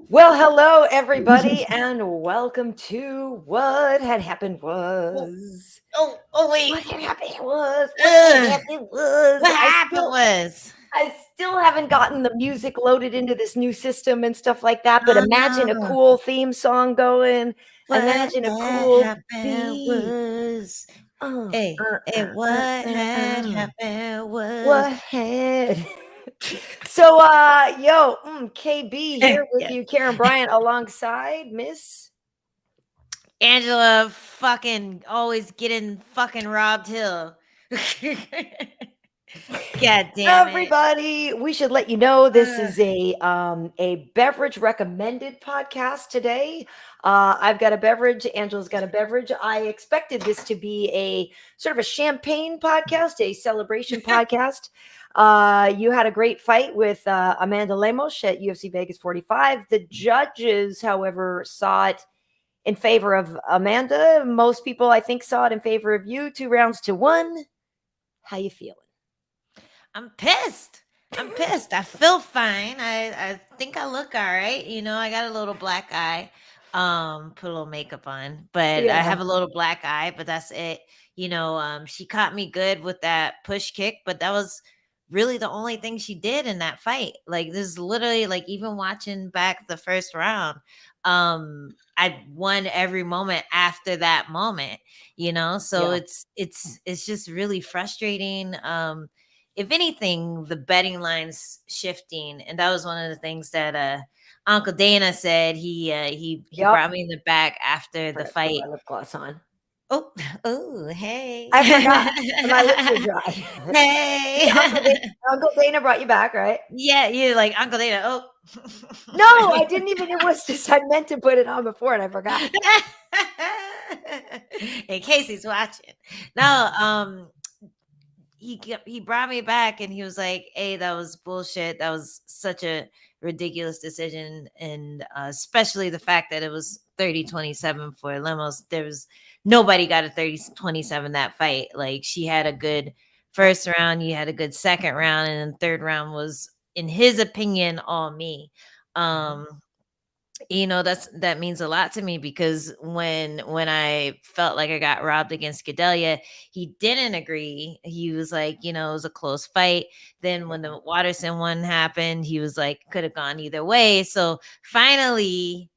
Well, hello, everybody, and welcome to What Had Happened Oh, Was. wait. What had happened was. What had Ugh. happened was. What happened was. I still haven't gotten the music loaded into this new system and stuff like that. But Oh imagine a no. cool theme song going. What Imagine a had cool happened beat. was. Uh, Hey, uh, hey, uh, uh, what uh, had uh. happened was. What had? So, KB here with Yeah. you, Karyn Bryant, alongside Miss. Angela fucking always getting fucking robbed Hill. God damn it. Everybody, we should let you know this Ugh. is a beverage recommended podcast today. I've got a beverage, Angela's got a beverage. I expected this to be a sort of a champagne podcast, a celebration podcast. You had a great fight with Amanda Lemos at UFC Vegas 45. The judges, however, saw it in favor of Amanda. Most people, I think, saw it in favor of you. 2 rounds to 1. How you feeling? I'm pissed. I'm pissed. I feel fine. I think I look all right. I got a little black eye. Put a little makeup on, but I Yeah. have a little black eye, but that's it. She caught me good with that push kick, but that was really the only thing she did in that fight. Like this is literally like even watching back the first round, I won every moment after that moment. So Yeah. it's just really frustrating. If anything, the betting line's shifting, and that was one of the things that Uncle Dana said. He Yep. brought me in the back after the Forgot to put fight. my lip gloss on. Oh, oh, hey, I forgot. My lips are dry. hey. See, Uncle Dana brought you back, right? Yeah, you like Uncle Dana. Oh, No, I didn't even. It was just I meant to put it on before and I forgot. in case he's watching. No, he brought me back and he was like, "Hey, that was bullshit. That was such a ridiculous decision, and especially the fact that it was 30-27 for Lemos. There was nobody got a 30-27 that fight. Like she had a good first round, you had a good second round, and then third round was, in his opinion, all me." Mhm. Um, that means a lot to me because when I felt like I got robbed against Gedalia, he didn't agree. He was like, it was a close fight. Then when Yeah. the Watterson one happened, he was like, could have gone either way. So finally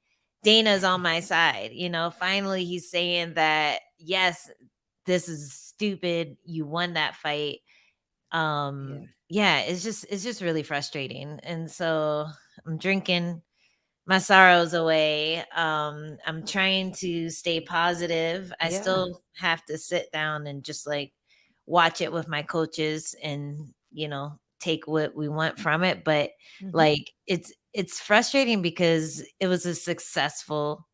Dana's on my side. Finally he's saying that yes, this is stupid, you won that fight. Yeah. Yeah, it's just really frustrating. And so I'm drinking my sorrows away. I'm trying to stay positive. I Yeah. still have to sit down and just like watch it with my coaches and, take what we want from it. But Mhm. like it's frustrating because it was a successful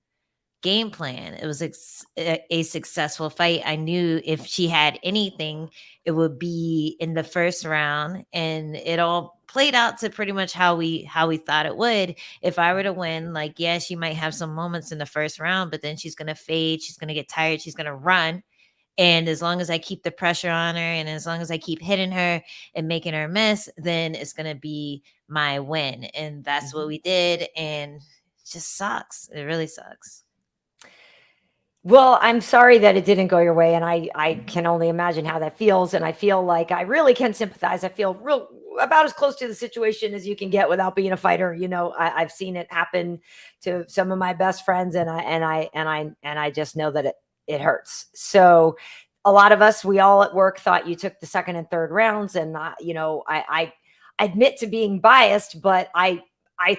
game plan. It was a successful fight. I knew if she had anything, it would be in the first round, and it all played out to pretty much how we thought it would. If I were to win, like yeah, she might have some moments in the first round, but then she's gonna fade. She's gonna get tired. She's gonna run. And as long as I keep the pressure on her, and as long as I keep hitting her and making her miss, then it's gonna be my win. And that's what Mhm. we did. And it just sucks. It really sucks. Well, I'm sorry that it didn't go your way, and I can only imagine how that feels. And I feel like I really can sympathize. I feel real about as close to the situation as you can get without being a fighter. I've seen it happen to some of my best friends, and I just know that it hurts. So a lot of us, we all at work thought you took the second and third rounds, and I admit to being biased, but I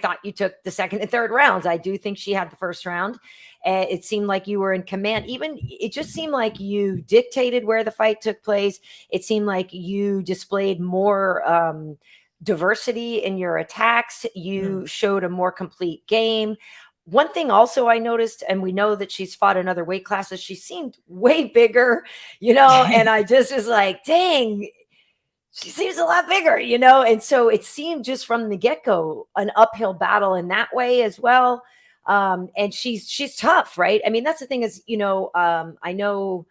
thought you took the second and third rounds. I do think she had the first round. It seemed like you were in command. Even it just seemed like you dictated where the fight took place. It seemed like you displayed more diversity in your attacks. Mm. You showed a more complete game. One thing also I noticed, and we know that she's fought in other weight classes, she seemed way bigger, and I just was like, dang, she seems a lot bigger, and so it seemed just from the get-go an uphill battle in that way as well. And she's tough, right? I mean, that's the thing is, I know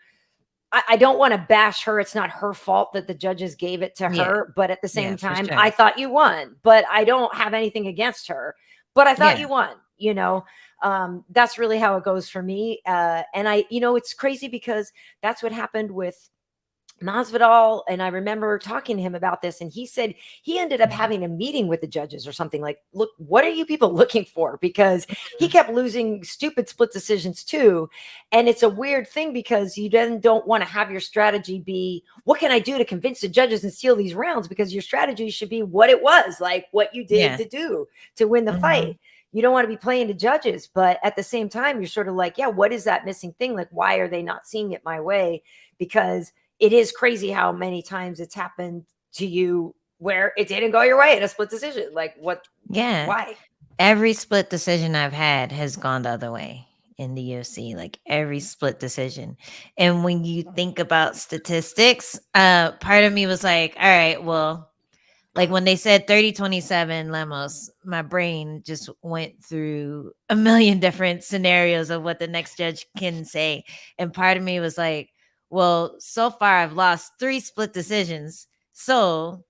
I don't want to bash her. It's not her fault that the judges gave it to Yeah, her, but at the yeah, same for time, sure. I thought you won. But I don't have anything against her. But I thought Yeah, you won. That's really how it goes for me. And it's crazy because that's what happened with Masvidal, and I remember talking to him about this, and he said he ended up having a meeting with the judges or something like, look, what are you people looking for? Because he kept losing stupid split decisions too. And it's a weird thing because you then don't want to have your strategy be, what can I do to convince the judges and steal these rounds? Because your strategy should be what it was, like what you did to do to win the fight. You don't want to be playing to judges, but at the same time, you're sort of like, yeah, what is that missing thing? Like, why are they not seeing it my way? Because it is crazy how many times it's happened to you where it didn't go your way in a split decision. Like, what? Yeah. Why? Every split decision I've had has gone the other way in the UFC, like every split decision. And when you think about statistics, part of me was like, all right, well, like when they said 30-27 Lemos, my brain just went through a million different scenarios of what the next judge can say. And part of me was like, well, so far I've lost 3 split decisions. So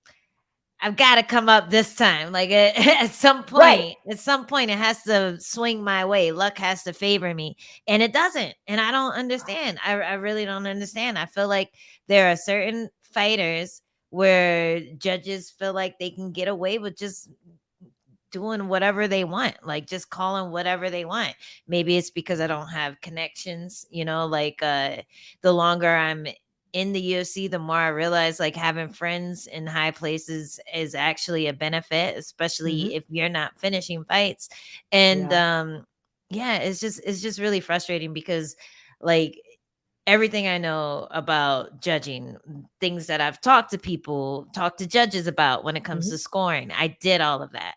I've got to come up this time. Like at some point, it has to swing my way. Luck has to favor me. And it doesn't. And I don't understand. I really don't understand. I feel like there are certain fighters where judges feel like they can get away with just doing whatever they want, like just calling whatever they want. Maybe it's because I don't have connections, like the longer I'm in the UFC, the more I realize like having friends in high places is actually a benefit, especially if you're not finishing fights. And yeah, it's just really frustrating because like everything I know about judging, things that I've talked to judges about when it comes to scoring, I did all of that.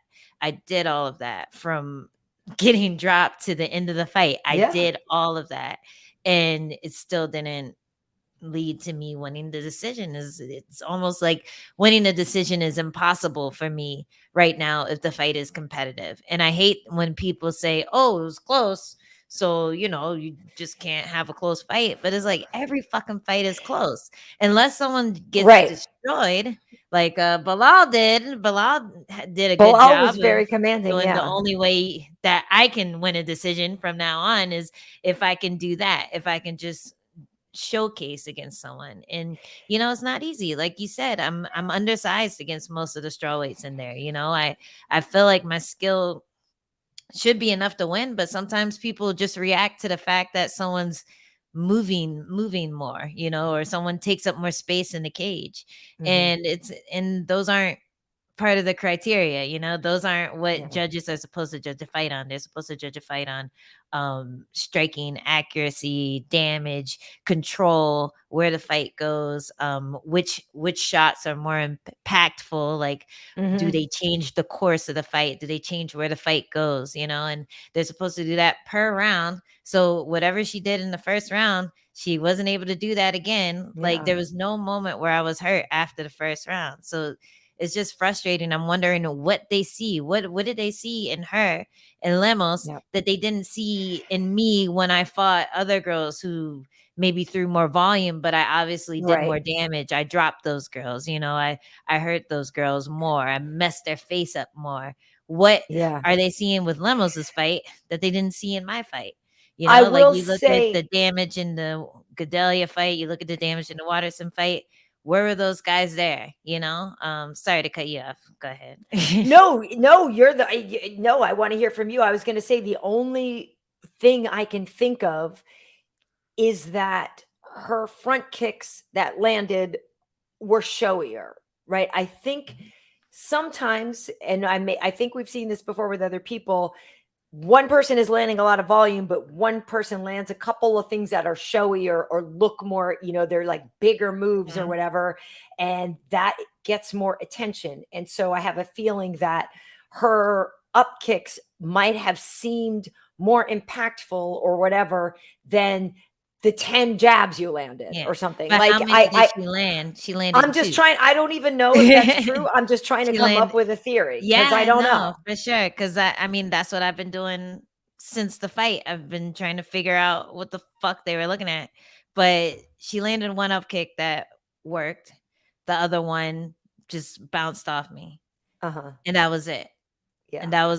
From getting dropped to the end of the fight. I did all of that. And it still didn't lead to me winning the decision. It's almost like winning a decision is impossible for me right now if the fight is competitive. And I hate when people say, oh, it was close, so you just can't have a close fight. But it's like every fucking fight is close unless someone gets destroyed like Bilal did. Did a good Bilal job was of very commanding. doing the Yeah. only way that I can win a decision from now on is if I can do that, if I can just showcase against someone. And it's not easy. Like you said, I'm undersized against most of the strawweights in there. I feel like my skill should be enough to win, but sometimes people just react to the fact that someone's moving more, or someone takes up more space in the cage. And those aren't part of the criteria. Those aren't what judges are supposed to judge a fight on. They're supposed to judge a fight on striking, accuracy, damage, control, where the fight goes, which shots are more impactful, like do they change the course of the fight, do they change where the fight goes, and they're supposed to do that per round. So whatever she did in the first round, she wasn't able to do that again. Like there was no moment where I was hurt after the first round. So it's just frustrating. I'm wondering what they see. What did they see in her and Lemos that they didn't see in me when I fought other girls who maybe threw more volume, but I obviously did more damage. I dropped those girls. I hurt those girls more. I messed their face up more. What are they seeing with Lemos's fight that they didn't see in my fight? I Like will you look say, at the damage in the Gadelia fight, you look at the damage in the Watterson fight. Where were those guys there? Sorry to cut you off. Go ahead. no, I want to hear from you. I was going to say the only thing I can think of is that her front kicks that landed were showier, right? I think sometimes, and I think we've seen this before with other people, one person is landing a lot of volume, but one person lands a couple of things that are showy or look more, they're like bigger moves or whatever. And that gets more attention. And so I have a feeling that her up kicks might have seemed more impactful or whatever than the 10 jabs you landed or something. But Like how many did she land? She landed I'm just 2. trying. I don't even know if that's true. I'm just trying to She come up landed. with a theory because Yeah, I don't know. for sure. Because I mean, that's what I've been doing since the fight. I've been trying to figure out what the fuck they were looking at. But she landed one up kick that worked. The other one just bounced off me. And that was it. And Yeah.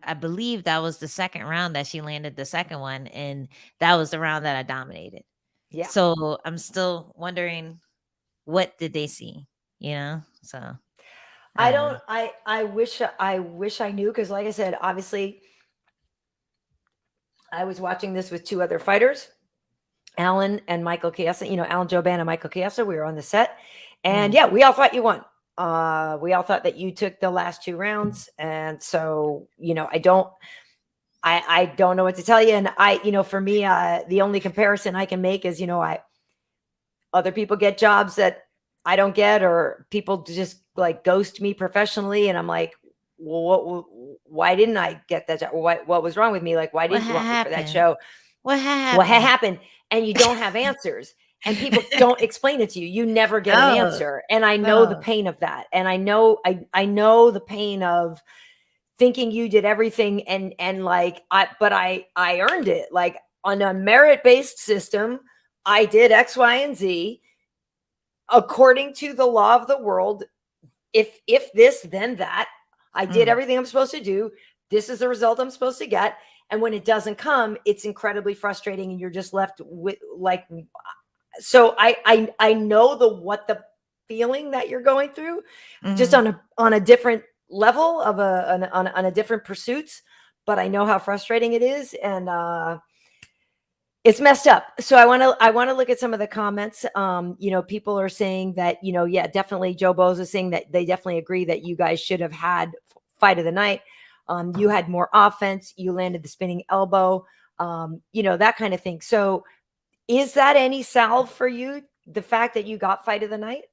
I believe that was the second round that she landed the second one, and that was the round that I dominated. Yeah. So I'm still wondering, what did they see? So I I don't know. don't I wish I knew, because like I said, obviously I was watching this with two other fighters, Alan and Michael Chiesa, Alan Joban and Michael Chiesa. We were on the set. And Mm. yeah, we all thought you won. We all thought that you took the last two rounds. And so, I don't know what to tell you. And for me, the only comparison I can make is, other people get jobs that I don't get, or people just like ghost me professionally. And I'm like, well, why didn't I get that job? What was wrong with me? Like, why What didn't you want me for that happened? show? What What had happened? happened? And you don't have answers, and people don't explain it to you. You never get an No, answer. And I know the no. pain of that. And I know the pain of thinking you did everything, and like I earned it. Like, on a merit-based system, I did X, Y, and Z according to the law of the world. If this, then that. I did Mm, everything I'm supposed to do. This is the result I'm supposed to get. And when it doesn't come, it's incredibly frustrating, and you're just left with like. So I know what the feeling that you're going through, just mhm. on a different level of on a different pursuits. But I know how frustrating it is, and it's messed up. So I want to look at some of the comments. People are saying that, yeah, definitely Joe Boza is saying that they definitely agree that you guys should have had fight of the night. You had more offense, you landed the spinning elbow, that kind of thing. So is that any salve for you, the fact that you got fight of the night?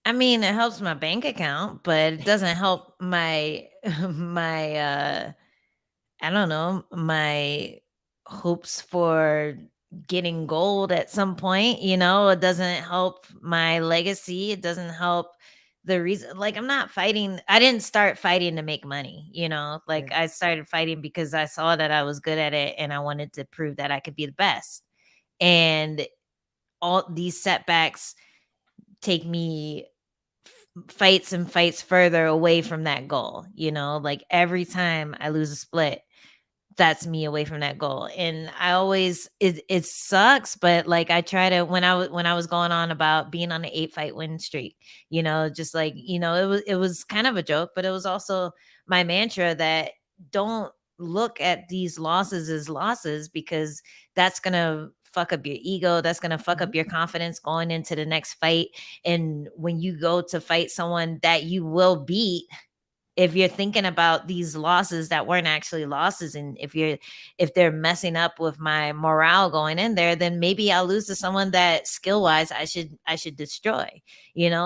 I mean, it helps my bank account, but it doesn't help my my I don't know, my hopes for getting gold at some point. It doesn't help my legacy. It doesn't help the reason. Like, I'm not fighting. I didn't start fighting to make money. Yeah. Like, I started fighting because I saw that I was good at it and I wanted to prove that I could be the best. And all these setbacks take me fights and fights further away from that goal. Like, every time I lose a split, that's me away from that goal. And I always, it sucks, but like, I try to, when I was going on about being on the 8-fight win streak, just like, it was kind of a joke, but it was also my mantra that don't look at these losses as losses, because that's gonna fuck up your ego, that's gonna fuck up Mhm. your confidence going into the next fight. And when you go to fight someone that you will beat, if you're thinking about these losses that weren't actually losses, and if they're messing up with my morale going in there, then maybe I'll lose to someone that skill wise I should destroy.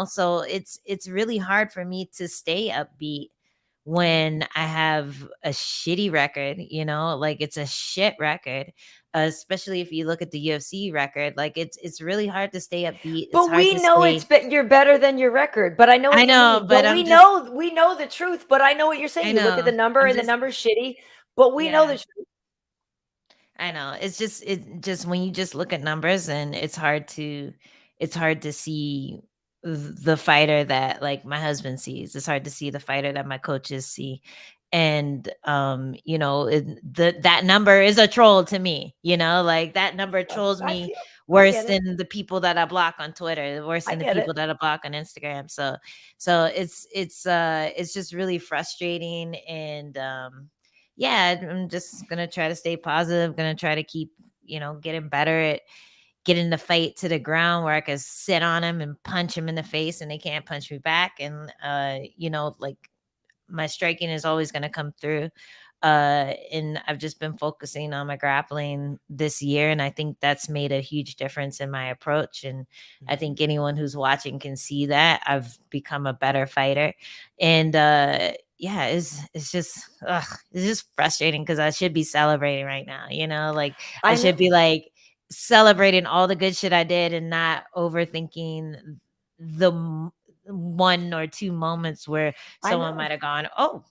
So it's really hard for me to stay upbeat when I have a shitty record. Like, it's a shit record. Especially if you look at the UFC record, like, it's really hard to stay upbeat. It's But hard we to know stay. you're better than your record. But I know what I you know, mean. but But I'm just we know the truth. But I know what you're saying. I You look at know. the number, I'm and the just number's shitty. But we know Yeah. the truth. I know. It just when you just look at numbers, and it's hard to see the fighter that, like, my husband sees. It's hard to see the fighter that my coaches see. And that number is a troll to me. Like, that number trolls I me feel. I worse get it. than the people that I block on Twitter, worse I than the get it. people that I block on Instagram. So it's just really frustrating. And yeah, I'm just gonna try to stay positive, gonna try to keep, getting better at getting the fight to the ground where I can sit on him and punch him in the face and they can't punch me back. And like, my striking is always gonna come through. And I've just been focusing on my grappling this year, and I think that's made a huge difference in my approach. And I Mhm. think anyone who's watching can see that I've become a better fighter. And yeah, it's just frustrating, because I should be celebrating right now. Like, I I should know. be like celebrating all the good shit I did and not overthinking the 1 or 2 moments where I someone know. might have gone, oh,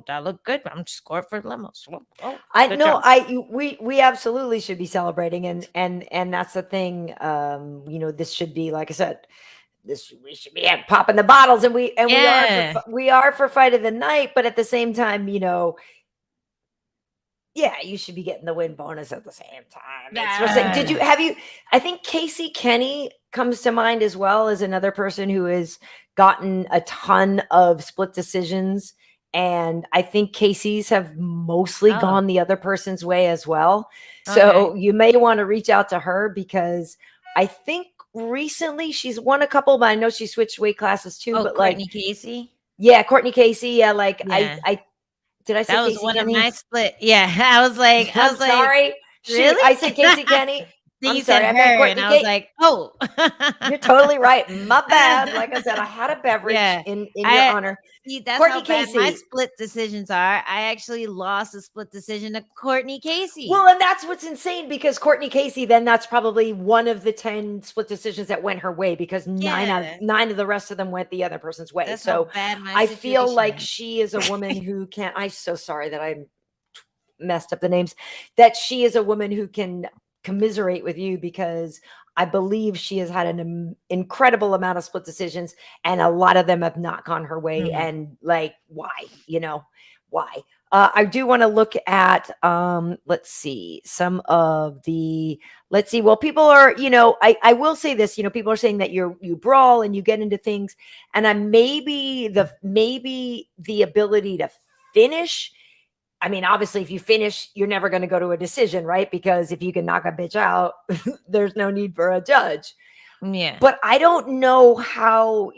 that looked good. I'm scored for Lemos. Oh, I good know. job. We absolutely should be celebrating, and that's the thing. This should be, like I said, we should be popping the bottles, and we Yeah. are for fight of the night, but at the same time, yeah, you should be getting the win bonus at the same time. It's Ah. I think Casey Kenny comes to mind as well as another person who has gotten a ton of split decisions. And I think Casey's have mostly Oh, gone the other person's way as well. okay. So you may want to reach out to her, because I think recently she's won a couple, but I know she switched weight classes too. Oh, But Courtney Casey? yeah, Courtney Casey. Yeah, Yeah. I did I say That was Casey one of my Kenny? split. Yeah. I was like, I'm sorry. Shoot, really? I said Casey Kenny. Then I'm you said sorry. I meant her, and Courtney I was Kate. like, oh. You're totally right. My bad. Like I said, I had a beverage Yeah. in your honor. See, that's Courtney how bad my Casey. split decisions are. I actually lost a split decision to Courtney Casey. Well, and that's what's insane, because Courtney Casey, then that's probably one of the 10 split decisions that went her way, because Yeah. nine of the rest of them went the other person's way. That's how So bad my I situation feel like is. she is a woman who can. I'm so sorry that I messed up the names. That she is a woman who can commiserate with you, because I believe she has had an incredible amount of split decisions, and a lot of them have not gone her way. Mhm. And like, why? Why? I do want to look at let's see, some of the let's see. Well, people are, I will say this, people are saying that you brawl and you get into things, and maybe the ability to finish. I mean, obviously, if you finish, you're never going to go to a decision, right? Because if you can knock a bitch out, there's no need for a judge. Yeah. But I don't know how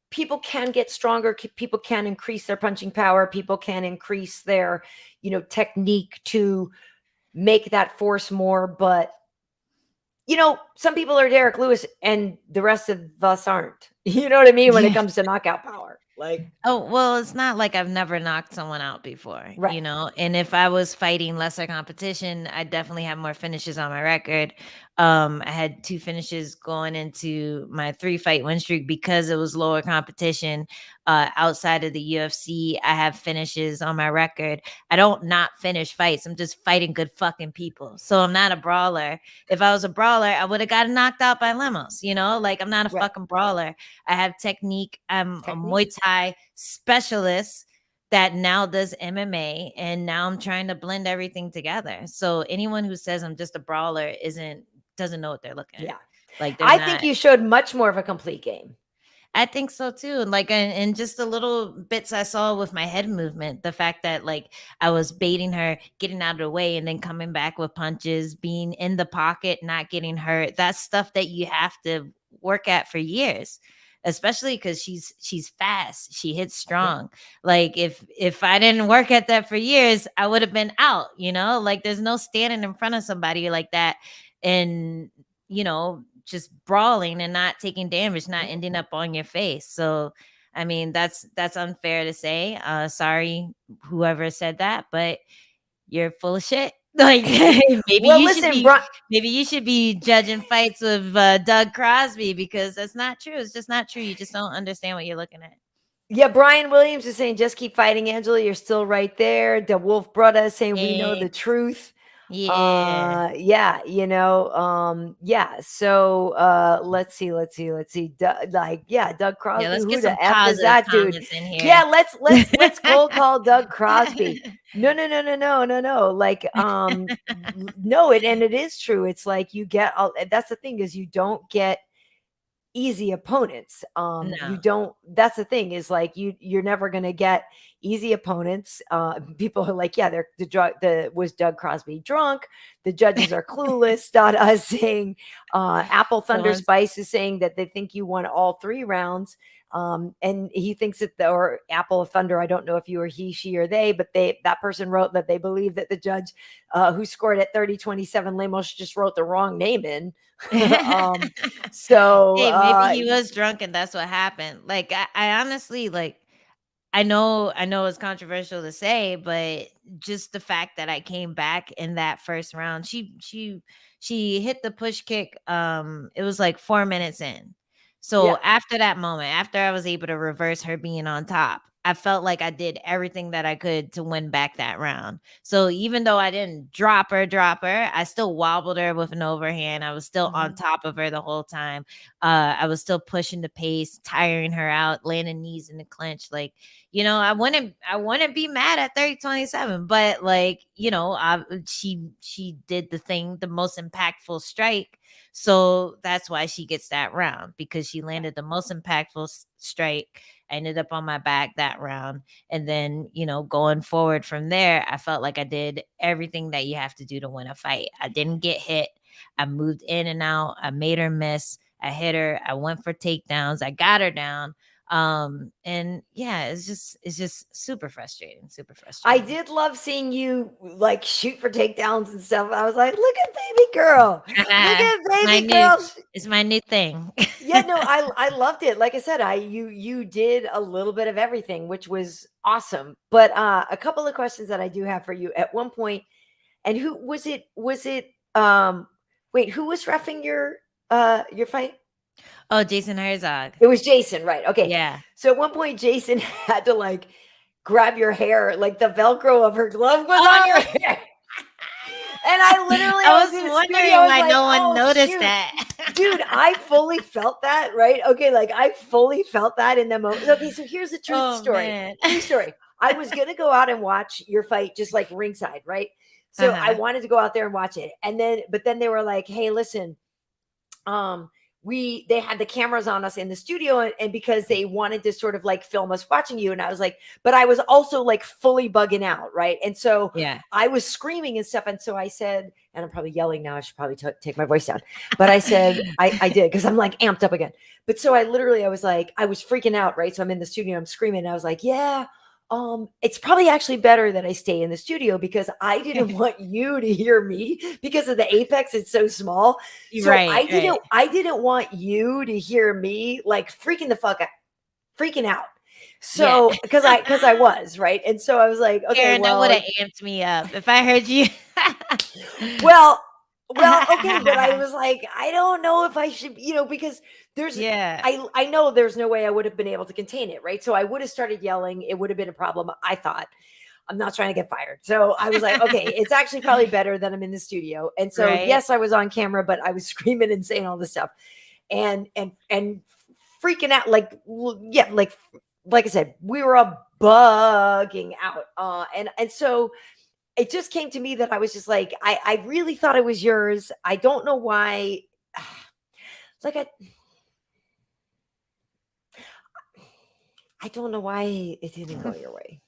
people can get stronger. People can increase their punching power. People can increase their, technique to make that force more. But, some people are Derek Lewis and the rest of us aren't. You know what I mean? When it Yeah. comes to knockout power. Like, Oh, well, it's not like I've never knocked someone out before, right. And if I was fighting lesser competition, I definitely have more finishes on my record. I had 2 finishes going into my 3-fight win streak because it was lower competition. Outside of the UFC, I have finishes on my record. I don't not finish fights. I'm just fighting good fucking people. So I'm not a brawler. If I was a brawler, I would have gotten knocked out by Lemos, Like, I'm not a Right. fucking brawler. I have technique. I'm a Technique. Muay Thai specialist that now does MMA, and now I'm trying to blend everything together. So anyone who says I'm just a brawler doesn't know what they're looking Yeah. at. Like, I think you showed much more of a complete game. I think so too. Like, and just the little bits I saw with my head movement, the fact that like I was baiting her, getting out of the way, and then coming back with punches, being in the pocket, not getting hurt. That's stuff that you have to work at for years, especially because she's fast. She hits strong. Like, if I didn't work at that for years, I would have been out. Like, there's no standing in front of somebody like that and just brawling and not taking damage, not ending up on your face. So I mean, that's unfair to say. Sorry, whoever said that, but you're full of shit. Like, maybe Well, you listen, should be judging fights with Doug Crosby, because that's not true. It's just not true. You just don't understand what you're looking at. Yeah, Brian Williams is saying, just keep fighting, Angela. You're still right there. The Wolf Brother is saying, we know the truth. Yeah. Yeah, yeah. So let's see. Doug Crosby. Let's Who get some the F is positive that dude? comments in here. Yeah, let's cold call Doug Crosby. No. Like, no, and it is true. It's like that's the thing, is you don't get easy opponents. No. You don't. That's the thing, is like you're never gonna get easy opponents. People are like, yeah, was Doug Crosby drunk? The judges are clueless. Us saying, Apple Thunder Spice is saying that they think you won all 3 rounds. And he thinks that or Apple Thunder, I don't know if you or he, she, or they, but that person wrote that they believe that the judge who scored at 30-27, Lemos, just wrote the wrong name in. So hey, maybe he was drunk and that's what happened. Like, I honestly, like, I know it's controversial to say, but just the fact that I came back in that first round, she hit the push kick. It was like 4 minutes in. So after that moment, after I was able to reverse her being on top, I felt like I did everything that I could to win back that round. So even though I didn't drop her, I still wobbled her with an overhand. I was still on top of her the whole time. I was still pushing the pace, tiring her out, landing knees in the clinch. Like, I wouldn't be mad at 30-27, but like, she did the most impactful strike. So that's why she gets that round, because she landed the most impactful strike. I ended up on my back that round. And then, going forward from there, I felt like I did everything that you have to do to win a fight. I didn't get hit. I moved in and out. I made her miss. I hit her. I went for takedowns. I got her down. And yeah, it's just super frustrating. Super I frustrating. did love seeing you like shoot for takedowns and stuff. I was like, look at baby girl. Look at baby girl. It's my new thing. Yeah, no, I loved it. Like I said, you did a little bit of everything, which was awesome. But a couple of questions that I do have for you. At one point, and who was it? Wait, who was reffing your fight? Oh, Jason Herzog. It was Jason, right? Okay. Yeah. So at one point, Jason had to like grab your hair, like the Velcro of her glove was on your hair. And I literally, I was wondering why no one noticed that. Dude, I fully felt that, right? Okay, like I fully felt that in the moment. Okay, so here's the truth story. Man. True story. I was gonna go out and watch your fight just like ringside, right? So I wanted to go out there and watch it. And but then they were like, hey, listen, they had the cameras on us in the studio, and because they wanted to sort of like film us watching you. And I was like, but I was also like fully bugging out, right? And so I was screaming and stuff. And so I said, and I'm probably yelling now, I should probably take my voice down, but I said, I did, because I'm like amped up again. But so I was like, I was freaking out, right? So I'm in the studio, I'm screaming, and I was like, yeah, it's probably actually better that I stay in the studio, because I didn't want you to hear me because of the apex. It's so small. So I didn't want you to hear me like freaking out. So because I was right. And so I was like, okay, Karyn, that would have amped me up if I heard you. well, okay, but I was like, I don't know if I should, because there's, I know there's no way I would have been able to contain it, right? So I would have started yelling. It would have been a problem. I thought, I'm not trying to get fired. So I was like, okay, it's actually probably better that I'm in the studio. And so, yes, I was on camera, but I was screaming and saying all this stuff and freaking out. Like I said, we were all bugging out. And so it just came to me that I was just like, I really thought it was yours. I don't know why. Like I don't know why it didn't go your way.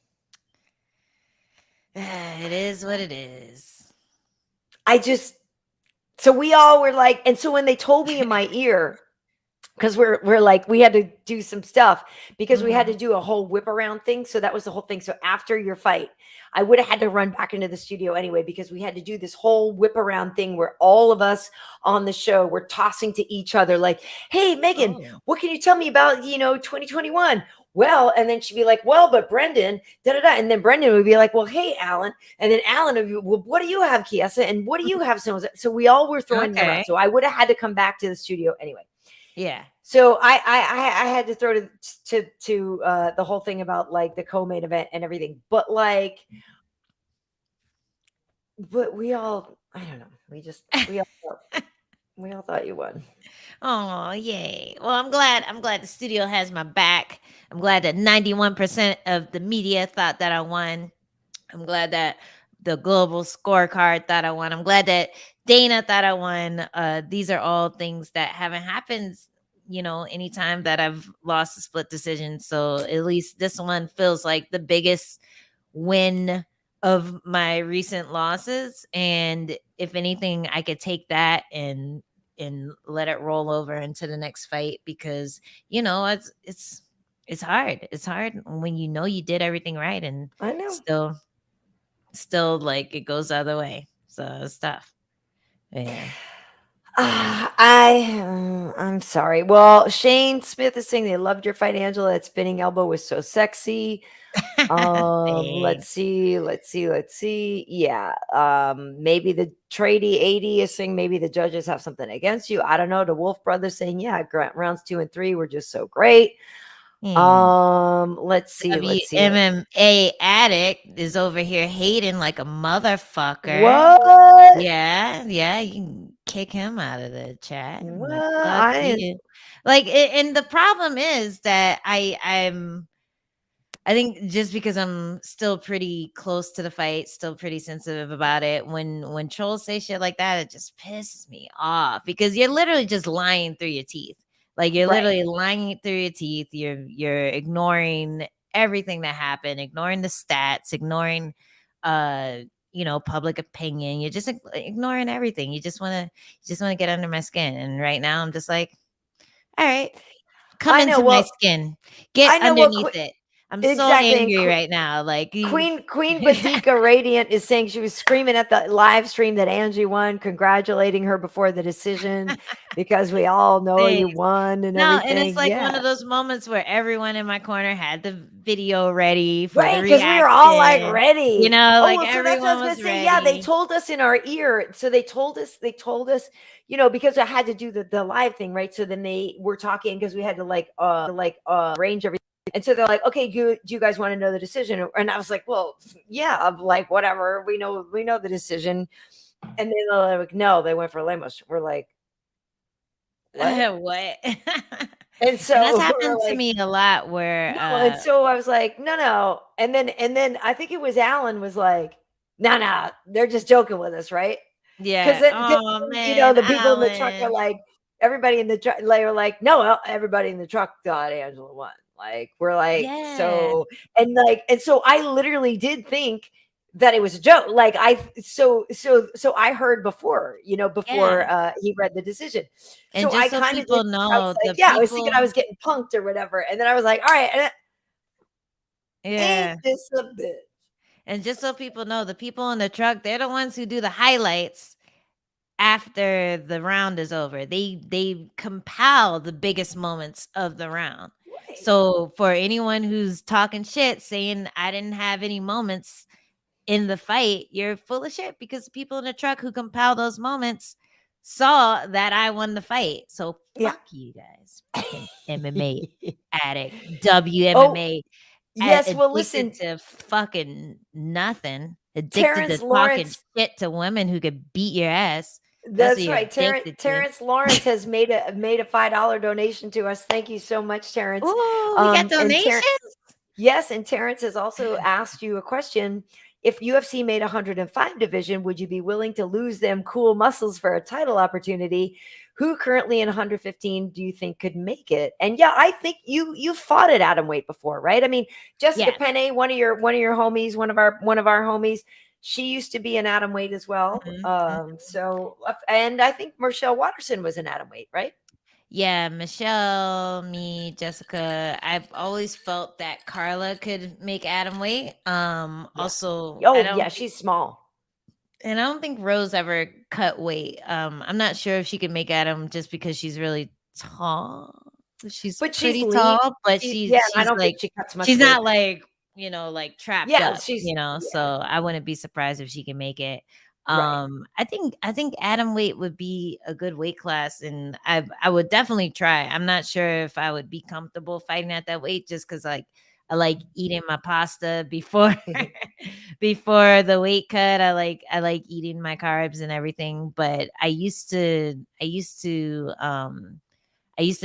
It is what it is. So we all were like, and so when they told me in my ear, because we're like, we had to do some stuff because we had to do a whole whip around thing. So that was the whole thing. So after your fight, I would have had to run back into the studio anyway, because we had to do this whole whip around thing where all of us on the show were tossing to each other like, hey, Megan, what can you tell me about, 2021? Well, and then she'd be like, well, but Brendan, da-da-da. And then Brendan would be like, well, hey, Alan. And then Alan would be, well, what do you have, Kiesa? And what do you have? So we all were throwing them out. So I would have had to come back to the studio anyway. Yeah. So I had to throw to the whole thing about like the co-main event and everything. But we all, I don't know. We all thought you won. Oh, yay. Well, I'm glad the studio has my back. I'm glad that 91% of the media thought that I won. I'm glad that the global scorecard thought I won. I'm glad that Dana thought I won. These are all things that haven't happened, anytime that I've lost a split decision. So at least this one feels like the biggest win of my recent losses. And if anything, I could take that and let it roll over into the next fight, because it's hard. It's hard when you did everything right, and I know still like it goes the other way. So it's tough. Yeah. I'm sorry. Well, Shane Smith is saying they loved your fight, Angela. That spinning elbow was so sexy. Let's see. Yeah. Maybe the Trady 80 is saying maybe the judges have something against you. I don't know. The Wolf brothers saying, yeah, rounds 2 and 3 were just so great. Let's see. WMMA addict is over here hating like a motherfucker. What? Yeah, you can kick him out of the chat. What? Like, fuck you. Like, and the problem is that I think just because I'm still pretty close to the fight, still pretty sensitive about it. When trolls say shit like that, it just pisses me off because you're literally just lying through your teeth. Like you're literally lying through your teeth. You're ignoring everything that happened, ignoring the stats, ignoring public opinion. You're just ignoring everything. You just wanna get under my skin. And right now I'm just like, all right, come into my skin. Get underneath it. I'm so angry right now. Like Queen Badika Radiant is saying she was screaming at the live stream that Angie won, congratulating her before the decision because we all know you won and everything. And it's like one of those moments where everyone in my corner had the video ready for the reaction. Because we were all like ready. Like everyone was ready. Yeah, they told us in our ear. So they told us, because I had to do the live thing, right? So then they were talking because we had to arrange everything. And so they're like, okay, do you guys want to know the decision? And I was like, well, yeah, I'm like, whatever. We know the decision. And then they're like, no, they went for Lemos. We're like, what? And so that's happened to me a lot where and so I was like, no. And then I think it was Alan was like, no, they're just joking with us, right? Yeah. Because the people in the truck are like, everybody in the truck, they were like, no, everybody in the truck thought Angela won. Like, we're like, so, and so I literally did think that it was a joke. Like so I heard before, he read the decision. And so I kind of know, I was thinking I was getting punked or whatever. And then I was like, all right. Ain't this a bitch? And just so people know, the people in the truck, they're the ones who do the highlights after the round is over. They compile the biggest moments of the round. Right. So for anyone who's talking shit saying I didn't have any moments in the fight, you're full of shit because the people in the truck who compile those moments saw that I won the fight. So fuck you guys. Fucking MMA addict, WMMA. Yes, well, listen to fucking nothing. Addicted to talking shit to women who could beat your ass. That's right. Terrence Lawrence has made a $5 donation to us. Thank you so much, Terrence. Ooh, we got donations. Yes, and Terrence has also asked you a question. If UFC made 105 division, would you be willing to lose them cool muscles for a title opportunity? Who currently in 115 do you think could make it? And yeah, I think you fought at atom weight before, right? I mean, Jessica Penne, one of your homies, one of our homies, she used to be an atom weight as well. So, and I think Michelle Watterson was an atom weight, right? Yeah, Michelle, me, Jessica. I've always felt that Carla could make atom weight. Also, she's small. And I don't think Rose ever cut weight. I'm not sure if she can make atom just because she's really tall. She's pretty tall, but she's I don't think she cuts much. She's weight. not like trapped up. So I wouldn't be surprised if she can make it. Right. I think atom weight would be a good weight class, and I would definitely try. I'm not sure if I would be comfortable fighting at that weight just because I like eating my pasta before before the weight cut. I like eating my carbs and everything, but I used to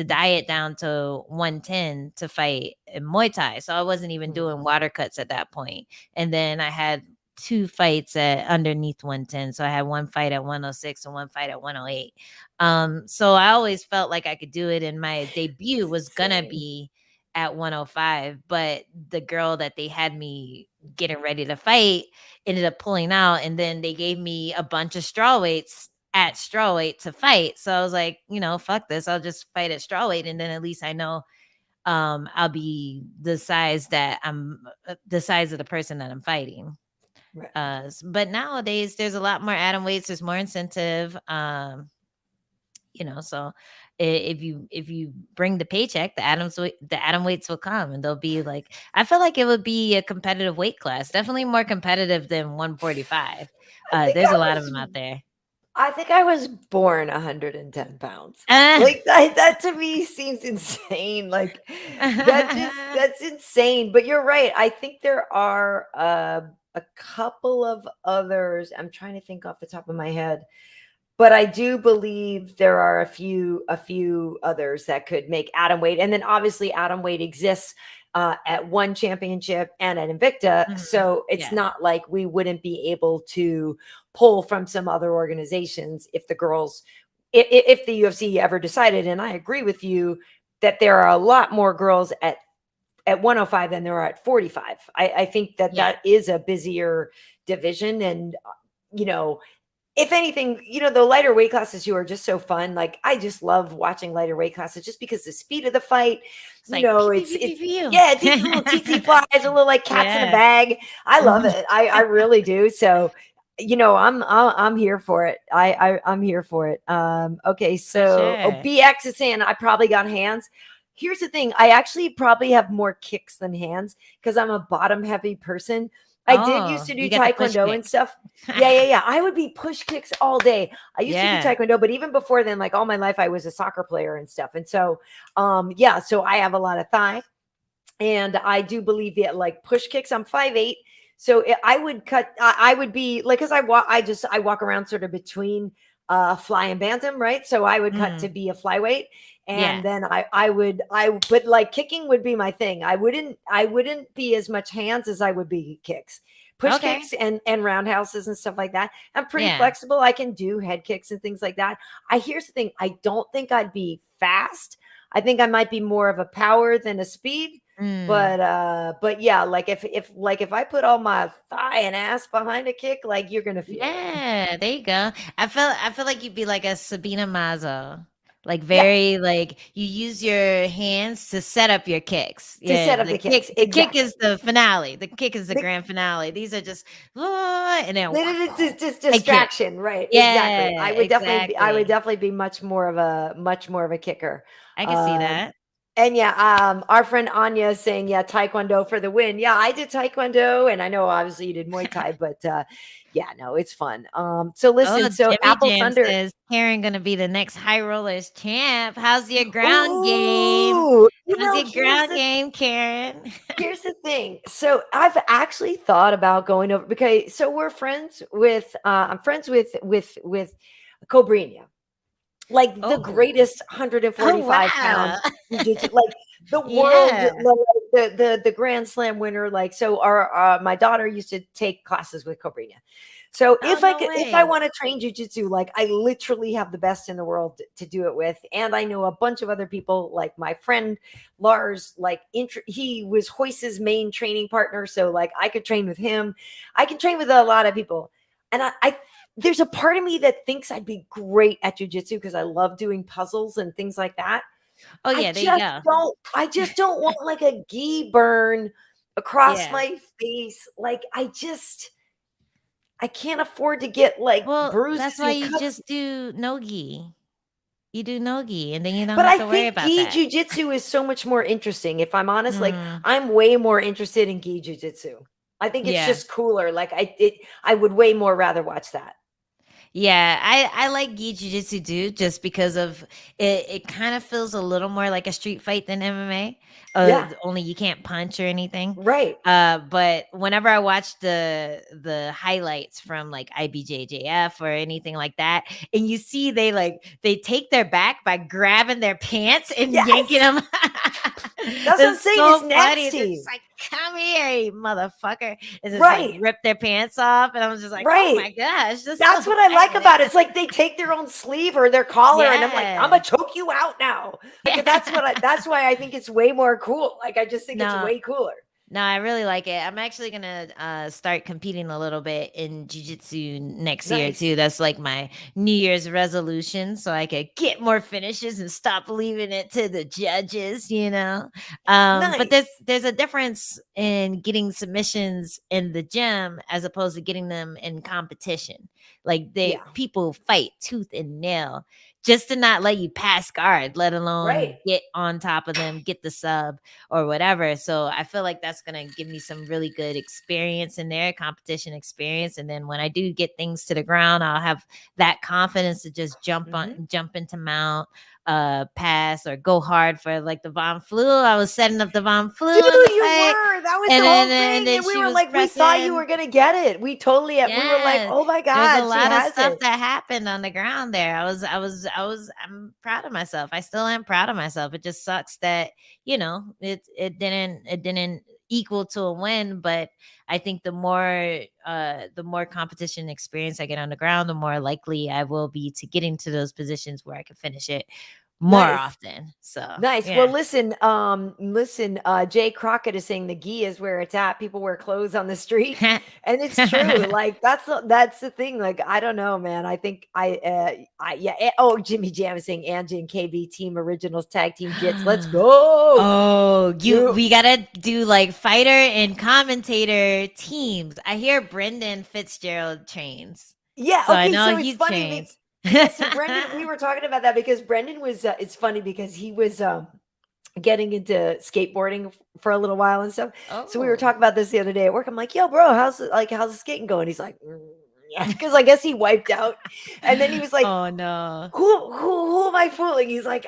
diet down to 110 to fight in Muay Thai. So I wasn't even doing water cuts at that point. And then I had 2 fights at underneath 110. So I had one fight at 106 and one fight at 108. So I always felt like I could do it. And my debut was going to be at 105. But the girl that they had me getting ready to fight ended up pulling out. And then they gave me a bunch of strawweights at strawweight to fight. So I was like, fuck this. I'll just fight at strawweight. And then at least I know I'll be the size that I'm the size of the person that I'm fighting. Right. But nowadays there's a lot more atom weights. There's more incentive. So if you bring the paycheck, the atom weights will come, and they'll be like, I feel like it would be a competitive weight class, definitely more competitive than 145. There's a lot of them out there. I think I was born 110 pounds. Ah. Like that to me seems insane. Like that's insane. But you're right. I think there are a couple of others. I'm trying to think off the top of my head. But I do believe there are a few others that could make atom weight. And then obviously atom weight exists at one championship and at Invicta. Mhm. So it's Yeah. not like we wouldn't be able to pull from some other organizations if the girls, if the UFC ever decided. And I agree with you that there are a lot more girls at 105 than there are at 45. I think that Yeah. that is a busier division. And, you know, if anything, the lighter weight classes too are just so fun. Like I just love watching lighter weight classes just because the speed of the fight, It's like pew, pew, it's pew, pew, pew. yeah, it's little TT flies, a little like cats in a Yeah. bag. I love Mhm. it. I really do. So, I'm here for it. I'm here for it. Okay, For so sure. BX is saying I probably got hands. Here's the thing. I actually probably have more kicks than hands because I'm a bottom heavy person. I did used Oh, to do you got the push taekwondo and kick. stuff. Yeah. I would be push kicks all day. I used to do Yeah. taekwondo, but even before then, like all my life, I was a soccer player and stuff. And so, so I have a lot of thigh, and I do believe that like push kicks. I'm 5'8", so I would cut. I would be like, because I walk around sort of between fly and bantam, right? So I would cut to Mm. be a flyweight, Yeah. and then but like kicking would be my thing. I wouldn't be as much hands as I would be kicks. Push Okay. kicks and roundhouses and stuff like that. I'm pretty Yeah. flexible. I can do head kicks and things like that. Here's the thing. I don't think I'd be fast. I think I might be more of a power than a speed. Mm. But yeah, like if I put all my thigh and ass behind a kick, like you're gonna feel it. Yeah, there you go. I feel like you'd be like a Sabina Mazo. Like Yeah, very like you use your hands to set up your kicks. to Yeah, set up the the kick kicks. the kick Exactly. is the finale. The kick is the The, grand finale. These are just and then it's just head kick. distraction, right? Exactly. Yeah, I would exactly. definitely be much more of a kicker. I can see Um, that. And yeah, our friend Anya is saying, yeah, Taekwondo for the win. Yeah, I did Taekwondo, and I know obviously you did Muay Thai, but yeah, no, it's fun. So Oh, listen, so Jimmy Apple Jam Thunder. says Karyn gonna be the next high rollers champ. How's your ground game? Ooh, How's your ground game, Karyn? here's the thing. So I've actually thought about going over because so we're friends with I'm friends with Cobrinha, like the Oh. greatest Oh, 145-pound wow. jiu-jitsu, like the world, Yeah. like, the Grand Slam winner. Like, so our my daughter used to take classes with Cobrinha. So Oh, no if I way. want to train jujitsu, like I literally have the best in the world to do it with, and I know a bunch of other people, like my friend Lars. Like he was Hoyce's main training partner, so like I could train with him. I can train with a lot of people, and I there's a part of me that thinks I'd be great at jujitsu because I love doing puzzles and things like that. Oh, I yeah, there you just go. don't I just don't want like a gi burn across Yeah. my face. Like I can't afford to get like Well, bruises that's why and you cuts. just do no-gi. You do no-gi, and then you don't But have I to worry think about gi that. jujitsu is so much more interesting. If I'm honest, like Mm, I'm way more interested in gi jujitsu. I think it's yeah. just cooler. Like I would way more rather watch that. Yeah, I like gi jujitsu too, just because of it. It kind of feels a little more like a street fight than MMA. Yeah, Only you can't punch or anything. right. But whenever I watch the highlights from like IBJJF or anything like that, and you see they take their back by grabbing their pants and yanking Yes. them. That's what I'm It's saying. It's so funny. They're nasty. just like, "Come here, you motherfucker!" And just like Right. rip their pants off, and I was just like, "Oh Right. my gosh, this is so That's what I like violent." about it. It's like they take their own sleeve or their collar, and I'm like, I'm Yeah. gonna choke you out now. Like Yeah. that's why I think it's way more cool. Like I just think it's No, way cooler. no, I really like it. I'm actually gonna start competing a little bit in jiu-jitsu next year Nice. too. That's like my New Year's resolution, so I could get more finishes and stop leaving it to the judges, you know. But there's Nice. there's a difference in getting submissions in the gym as opposed to getting them in competition. Like Yeah. people fight tooth and nail just to not let you pass guard, let alone Right. get on top of them, get the sub or whatever. So I feel like that's gonna give me some really good experience in there, competition experience. And then when I do get things to the ground, I'll have that confidence to just jump into mount, pass or go hard for like the Von Flu. I was setting up the Von Flu Dude, in the you fight. were. That was And the then, whole and thing. then And we she were was like, we thought you pressing. were going to get it. We were like, Yeah, oh my there's a God, she lot of has stuff it. that happened on the ground there. I'm proud of myself. I still am proud of myself. It just sucks that, it didn't equal to a win, but I think the more competition experience I get on the ground, the more likely I will be to get into those positions where I can finish it more Nice. often. So, Nice. Well, yeah. listen, Jay Crockett is saying the gi is where it's at. People wear clothes on the street. And it's true. Like that's the thing. Like, I don't know, man. I think yeah. Oh, Jimmy Jam is saying Angie and KB Team Originals Tag Team Jits. Let's go. Oh, You we gotta do like fighter and commentator teams. I hear Brendan Fitzgerald trains, Yeah, so I okay, know so it's he funny trains. yeah, so Brendan, we were talking about that because Brendan was it's funny because he was getting into skateboarding for a little while and stuff. So we were Oh, talking about this the other day at work. I'm like, "Yo, bro, how's the skating going?" He's like, yeah, because I guess he wiped out. And then he was like, oh no. who am I fooling? He's like,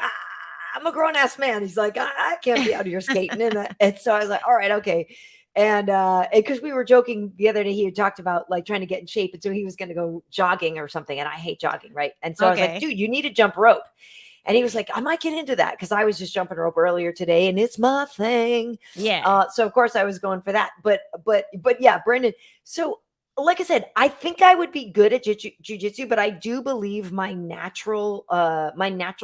I'm a grown ass man. He's like, I can't be out here skating. And so I was like, all right, okay. And because we were joking the other day, he had talked about like trying to get in shape. And so he was going to go jogging or something. And I hate jogging. Right. And so I was like, Okay. dude, you need to jump rope. And he was like, I might get into that because I was just jumping rope earlier today and it's my thing. Yeah. So of course I was going for that. But yeah, Brendan. So like I said, I think I would be good at jujitsu, but I do believe my natural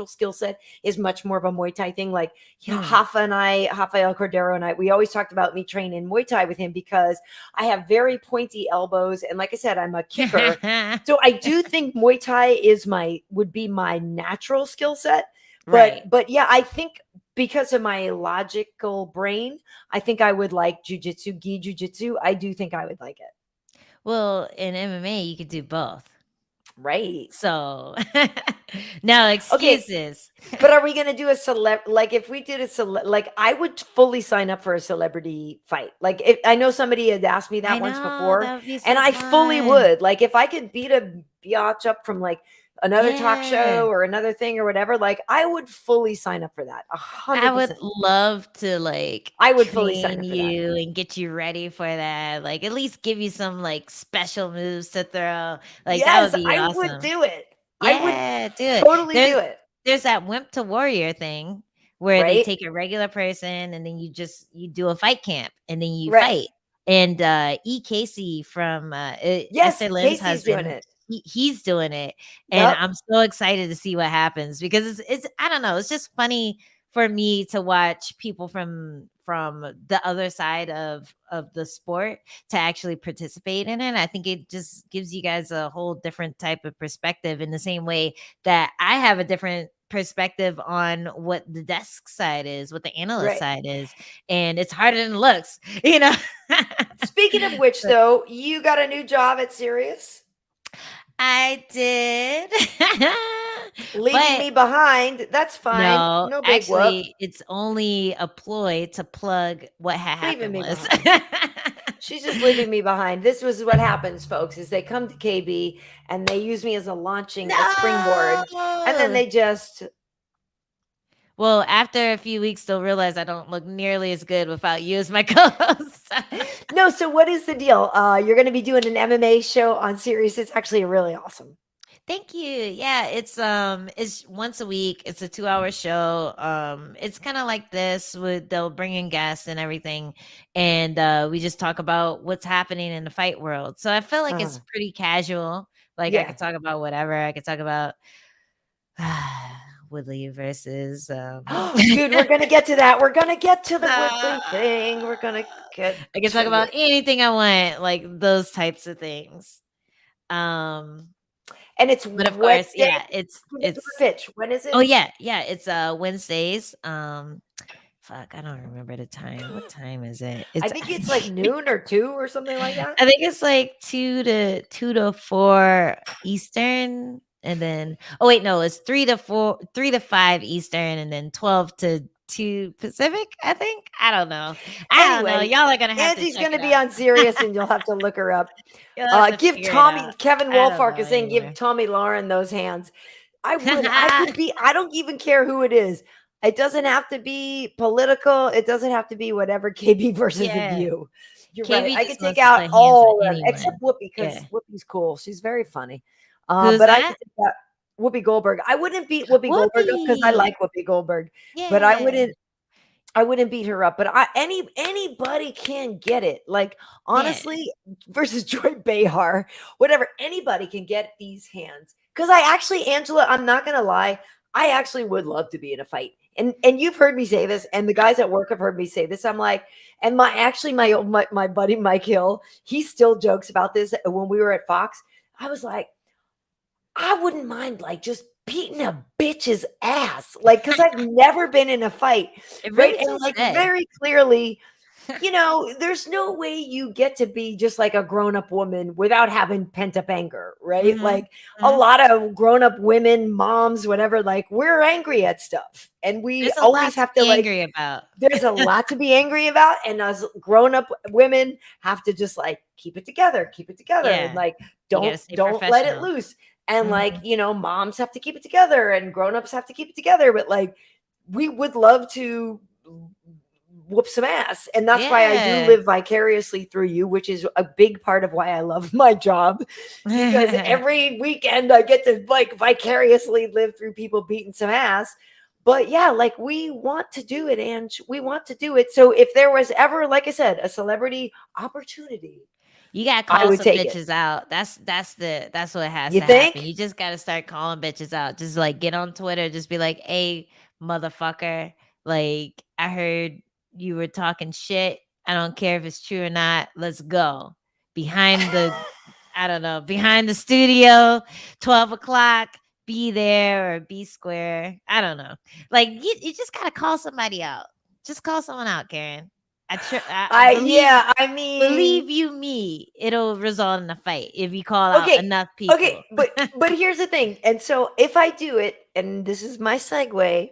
skill set is much more of a Muay Thai thing. Like Rafael Cordero and I, we always talked about me training Muay Thai with him because I have very pointy elbows. And like I said, I'm a kicker. So I do think Muay Thai would be my natural skill set. Right. But yeah, I think because of my logical brain, I think I would like jujitsu, gi jujitsu. I do think I would like it. Well, in MMA, you could do both. Right. So, no Okay. excuses. But are we going to do like if we did like I would fully sign up for a celebrity fight. Like if I know somebody had asked me I that once know before that would be and so I fully fun. would. Like if I could beat a biatch up from like another talk Yeah. show or another thing or whatever, like I would fully sign up for that. I would 100%. love to like I would fully sign train up for that. you and get you ready for that. Like at least give you some like special moves to throw. Like that would Yes, be I would awesome. do it. I would Yeah, do it. totally do it. There's that wimp to warrior thing where they Right? take a regular person and then you do a fight camp and then you Right. fight. And E. Casey from Yes, Esther Lim's Casey's doing husband, it. he's doing it. And Yep. I'm so excited to see what happens because it's I don't know, it's just funny for me to watch people from the other side of the sport to actually participate in it. I think it just gives you guys a whole different type of perspective in the same way that I have a different perspective on what the desk side is, what the analyst Right. side is, and it's harder than it looks, you know. Speaking of which, But though, you got a new job at Sirius, I did. leaving But me behind. That's fine. no, No big whoop. actually, it's only a ploy to plug what had Leaving happened me was. behind. She's just leaving me behind. This was what happens, folks, is they come to KB and they use me as a springboard. And then No. they just Well, after a few weeks, they'll realize I don't look nearly as good without you as my co-host. No, so what is the deal? You're gonna be doing an MMA show on Sirius. It's actually really awesome. Thank you. Yeah, it's once a week. It's a 2-hour show. It's kind of like this with they'll bring in guests and everything, and we just talk about what's happening in the fight world. So I feel like it's Uh, pretty casual. Like I yeah. could talk about whatever. I could talk about Woodley versus Dude, we're gonna get to that. We're gonna get to the Woodley uh, thing. We're gonna get I can talk to about it. anything I want, like those types of things. Um, And it's but of course, Wednesday. yeah, Pitch. When is oh it? yeah, it's Wednesdays, Fuck, I don't remember the time. What time is it? I It's think it's like noon or 2 or something like that. I think it's like 2 to 4 Eastern, and then oh wait, no, it's 3 to 5 Eastern, and then 12 to 2 Pacific, I think. I don't know. I don't know. Anyway, Y'all are gonna have to Angie's check going to it be out. on Sirius and you'll have to look her up. You'll have to Give figure it Tommy, out. Kevin I don't Wolfark know is saying, give anymore. Tommy Lauren those hands. I would be, I don't even care who it is. It doesn't have to be political. It doesn't have to be whatever KB versus The Yeah. View. You're right. KB I could just take wants to out put hands on all of them except anyone. Whoopi because Yeah. Whoopi's cool. She's very funny. Who's But I could that? take out Whoopi Goldberg. I wouldn't beat Whoopi Goldberg up because I Whoopi. like Whoopi Goldberg, but Yeah. I wouldn't beat her up, but anybody can get it. Like Yeah. honestly, versus Joy Behar, whatever, anybody can get these hands. Because I actually, Angela, I'm not gonna lie, I actually would love to be in a fight. And you've heard me say this, and the guys at work have heard me say this. I'm like, and my buddy Mike Hill, he still jokes about this. When we were at Fox, I was like, I wouldn't mind like just beating a bitch's ass, like because I've never been in a fight, It right? really And feels like good. very clearly, there's no way you get to be just like a grown-up woman without having pent-up anger, right? Mhm. Like a Mhm. lot of grown-up women, moms, whatever, like we're angry at stuff, and we There's a lot always to have to be like angry about. there's a lot to be angry about, and us grown-up women have to just like keep it together, and Yeah. like You gotta stay don't let it professional. loose. And like, Mhm. moms have to keep it together and grown-ups have to keep it together, but like we would love to whoop some ass. And that's why I do Yeah. live vicariously through you, which is a big part of why I love my job, because every weekend I get to like vicariously live through people beating some ass. But yeah, like we want to do it, and we want to do it. So if there was ever, like I said, a celebrity opportunity, You gotta I call would some take it. bitches out. That's what has You to happen. think? You just gotta start calling bitches out. Just like get on Twitter, just be like, "Hey, motherfucker, like I heard you were talking shit. I don't care if it's true or not. Let's go." Behind the I don't know, behind the studio, 12 o'clock, be there or be square. I don't know. Like you just gotta call somebody out. Just call someone out, Karen. I believe Yeah, I mean, Believe you me, it'll result in a fight if you call out okay, enough okay, people. but here's the thing. And so if I do it, and this is my segue,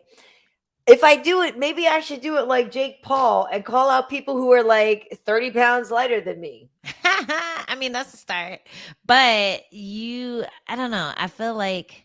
if I do it, maybe I should do it like Jake Paul and call out people who are like 30 pounds lighter than me. I mean, that's a start. But I don't know. I feel like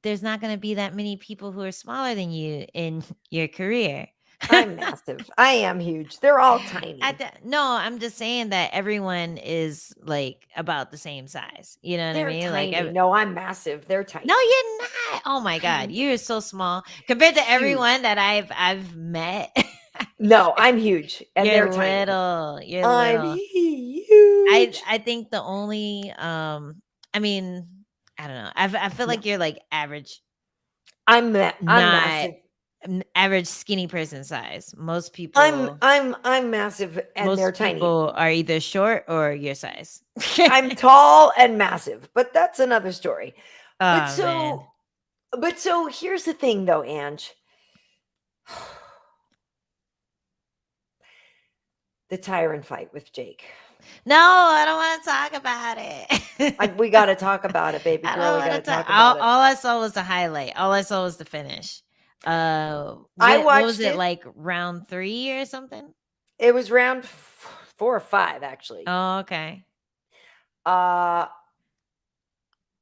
there's not going to be that many people who are smaller than you in your career. I'm massive. I am huge. They're all tiny. No, I'm just saying that everyone is like about the same size. You know what I They're mean? Like tiny. No, I'm massive. They're no, tiny. you're not. Oh my god, I'm you're so small compared to huge. everyone that I've met. No, I'm huge and You're they're tiny. little. You're I'm little. huge. I think the only I mean, I don't know. I feel No, like you're like average, I'm not massive. average skinny person size. I'm massive and they're Most tiny. people are either short or your size. I'm tall and massive, but that's another story. But Oh man. so but so here's the thing though, Ange. The tyrant fight with Jake. No, I don't want to talk about it. We got to talk about it, baby I girl. don't We got want to to talk. talk about it. All I saw was the highlight. All I saw was the finish. I What was watched it it. like round 3 or something? It was round 4 or 5 actually. Oh, okay. Uh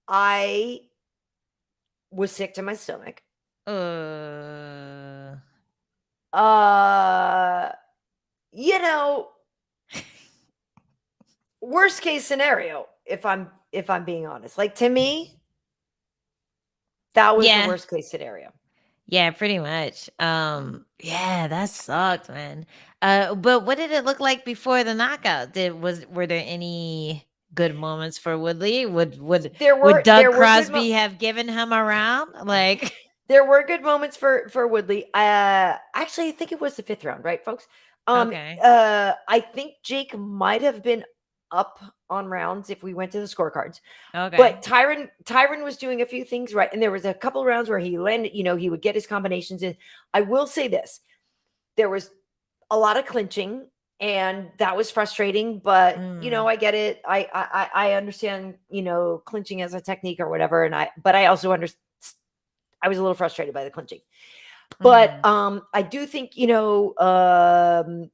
I was sick to my stomach. Uh, Uh you know, worst case scenario, if I'm being honest. Like to me, that was the yeah, worst case scenario. yeah, pretty much. Yeah, that sucked, man. But what did it look like before the knockout? Were there any good moments for Woodley? Would There Doug were Crosby have given him a round? Like, there were good moments for Woodley. Actually, I think it was the 5th round, right, folks? okay, I think Jake might have been up on rounds if we went to the scorecards. okay, But Tyron was doing a few things right, and there was a couple rounds where he landed, he would get his combinations in. I will say this. there was a lot of clinching, and that was frustrating. But I get it. I understand. Clinching as a technique or whatever. But I also understand. I was a little frustrated by the clinching. But I do think Tyron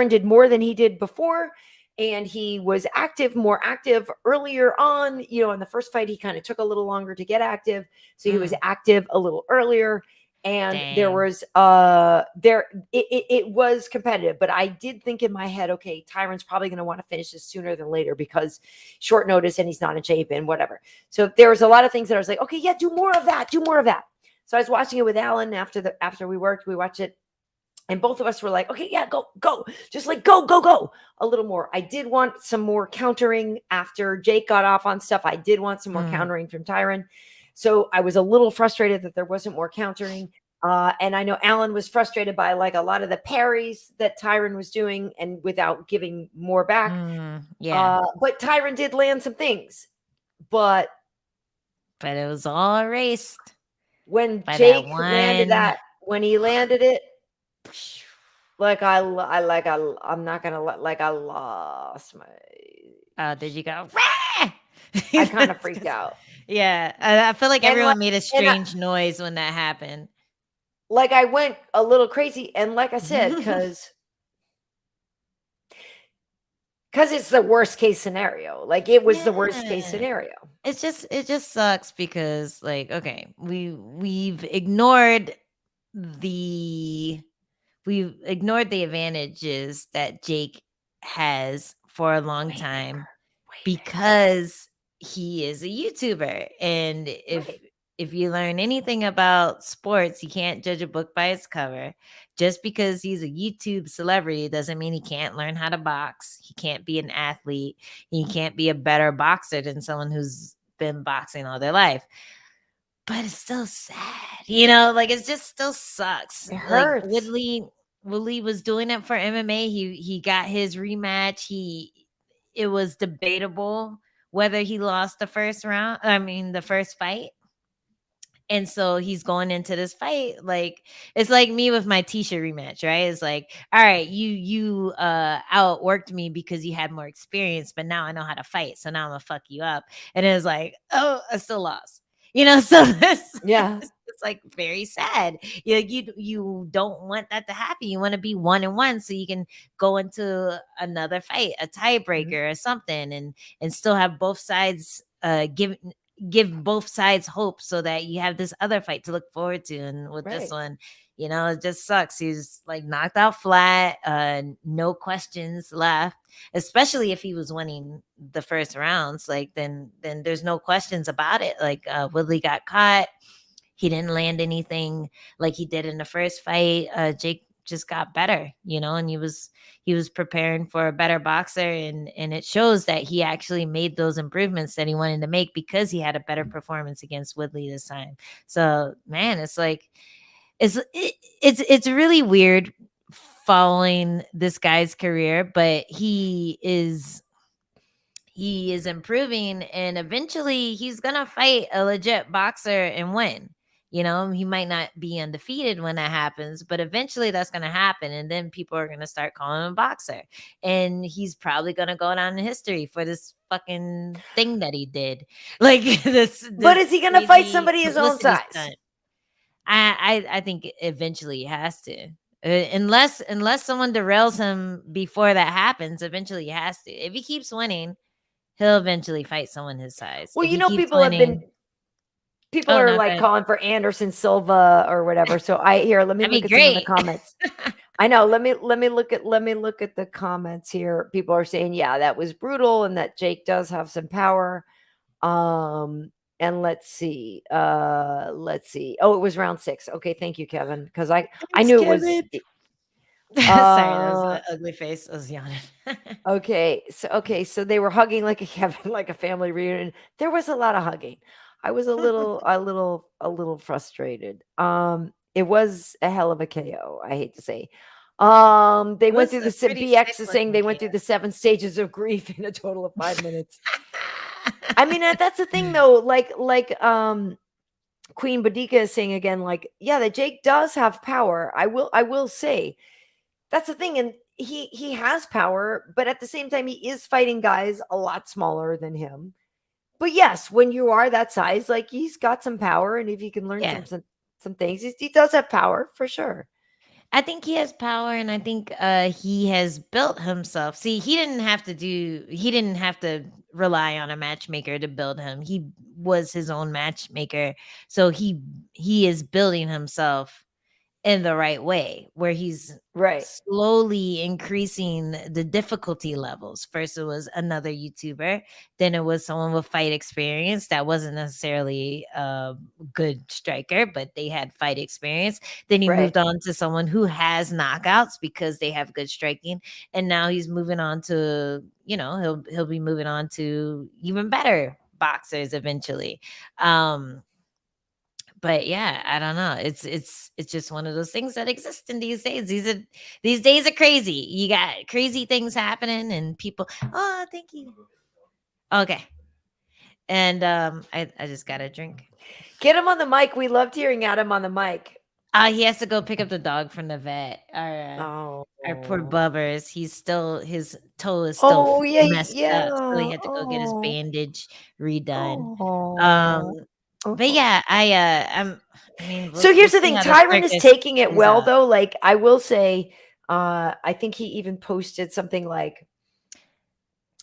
did more than he did before. And he was more active earlier on. In the first fight, he kind of took a little longer to get active. So he was active a little earlier. And there was it was competitive. But I did think in my head, okay, Tyron's probably going to want to finish this sooner than later because short notice and he's not in shape and whatever. So there was a lot of things that I was like, okay, yeah, do more of that. So I was watching it with Alan after we watched it. And both of us were like, okay, yeah, go. Just like go a little more. I did want some more countering after Jake got off on stuff. I did want some more countering from Tyron. So I was a little frustrated that there wasn't more countering. And I know Alan was frustrated by like a lot of the parries that Tyron was doing and without giving more back. But Tyron did land some things. But it was all erased. When Jake landed that, when he landed it, I'm not gonna like I lost my. Did you go? I kind of freaked out. Yeah, I feel like everyone made a strange noise when that happened. Like I went a little crazy, and like I said, because it's the worst case scenario. Like it was the worst case scenario. It just sucks because like, okay, we've ignored the advantages that Jake has for a long time because he is a YouTuber. And if you learn anything about sports, you can't judge a book by its cover. Just because he's a YouTube celebrity doesn't mean he can't learn how to box. He can't be an athlete. He can't be a better boxer than someone who's been boxing all their life. But it's still sad, like it just still sucks. It hurts. Like Woodley was doing it for MMA. He got his rematch. It was debatable whether he lost the first fight. And so he's going into this fight like it's like me with my Tisha rematch, right? It's like, all right, you outworked me because you had more experience, but now I know how to fight, so now I'm gonna fuck you up. And it was like, oh, I still lost. So this, it's like very sad. You don't want that to happen. You want to be 1-1 so you can go into another fight, a tiebreaker or something, and still have both sides give both sides hope so that you have this other fight to look forward to. And with this one, it just sucks. He's like knocked out flat, no questions left, especially if he was winning the first rounds. Like then there's no questions about it. Like Woodley got caught. He didn't land anything like he did in the first fight. Jake just got better, and he was preparing for a better boxer, and it shows that he actually made those improvements that he wanted to make because he had a better performance against Woodley this time. So man, it's like it's really weird following this guy's career, but he is improving, and eventually he's gonna fight a legit boxer and win. He might not be undefeated when that happens, but eventually that's going to happen. And then people are going to start calling him a boxer. And he's probably going to go down in history for this fucking thing that he did. Like this but is he going to fight somebody his own size? I think eventually he has to. Unless someone derails him before that happens, eventually he has to. If he keeps winning, he'll eventually fight someone his size. Well, people are like calling for Anderson Silva or whatever. So let me look at some of the comments. I know. Let me look at the comments here. People are saying, yeah, that was brutal, and that Jake does have some power. And let's see. Oh, it was round 6. Okay, thank you, Kevin. Because I knew Kevin. It was. Sorry, that was an ugly face. I was yawning. Okay, so they were hugging like a family reunion. There was a lot of hugging. I was a little frustrated. It was a hell of a KO. I hate to say. They went through the BX is saying they went through the 7 stages of grief in a total of 5 minutes. I mean, that's the thing though. Like Queen Boudica is saying again, like, yeah, that Jake does have power. I will say that's the thing, and he has power, but at the same time, he is fighting guys a lot smaller than him. But yes, when you are that size, like he's got some power, and if he can learn Yeah. some things, he does have power for sure. I think he has power, and I think he has built himself. See, he didn't have to rely on a matchmaker to build him. He was his own matchmaker. So he is building himself in the right way, where he's Right, slowly increasing the difficulty levels. First it was another YouTuber, then it was someone with fight experience that wasn't necessarily a good striker, but they had fight experience. Then he right. moved on to someone who has knockouts because they have good striking, and now he's moving on to, he'll be moving on to even better boxers eventually. But yeah, I don't know. It's just one of those things that exist in these days. These days are crazy. You got crazy things happening and people. Oh, thank you. Okay. And I just got a drink. Get him on the mic. We loved hearing Adam on the mic. He has to go pick up the dog from the vet. Our poor Oh, Bubbers. His toe is still yeah, messed up, so he yeah. had to go get his bandage redone. Um, Oh. but Oh. yeah, I mean, So we'll here's the see thing, how the Tyron is circus taking it plays well out. though. Like I will say, I think he even posted something like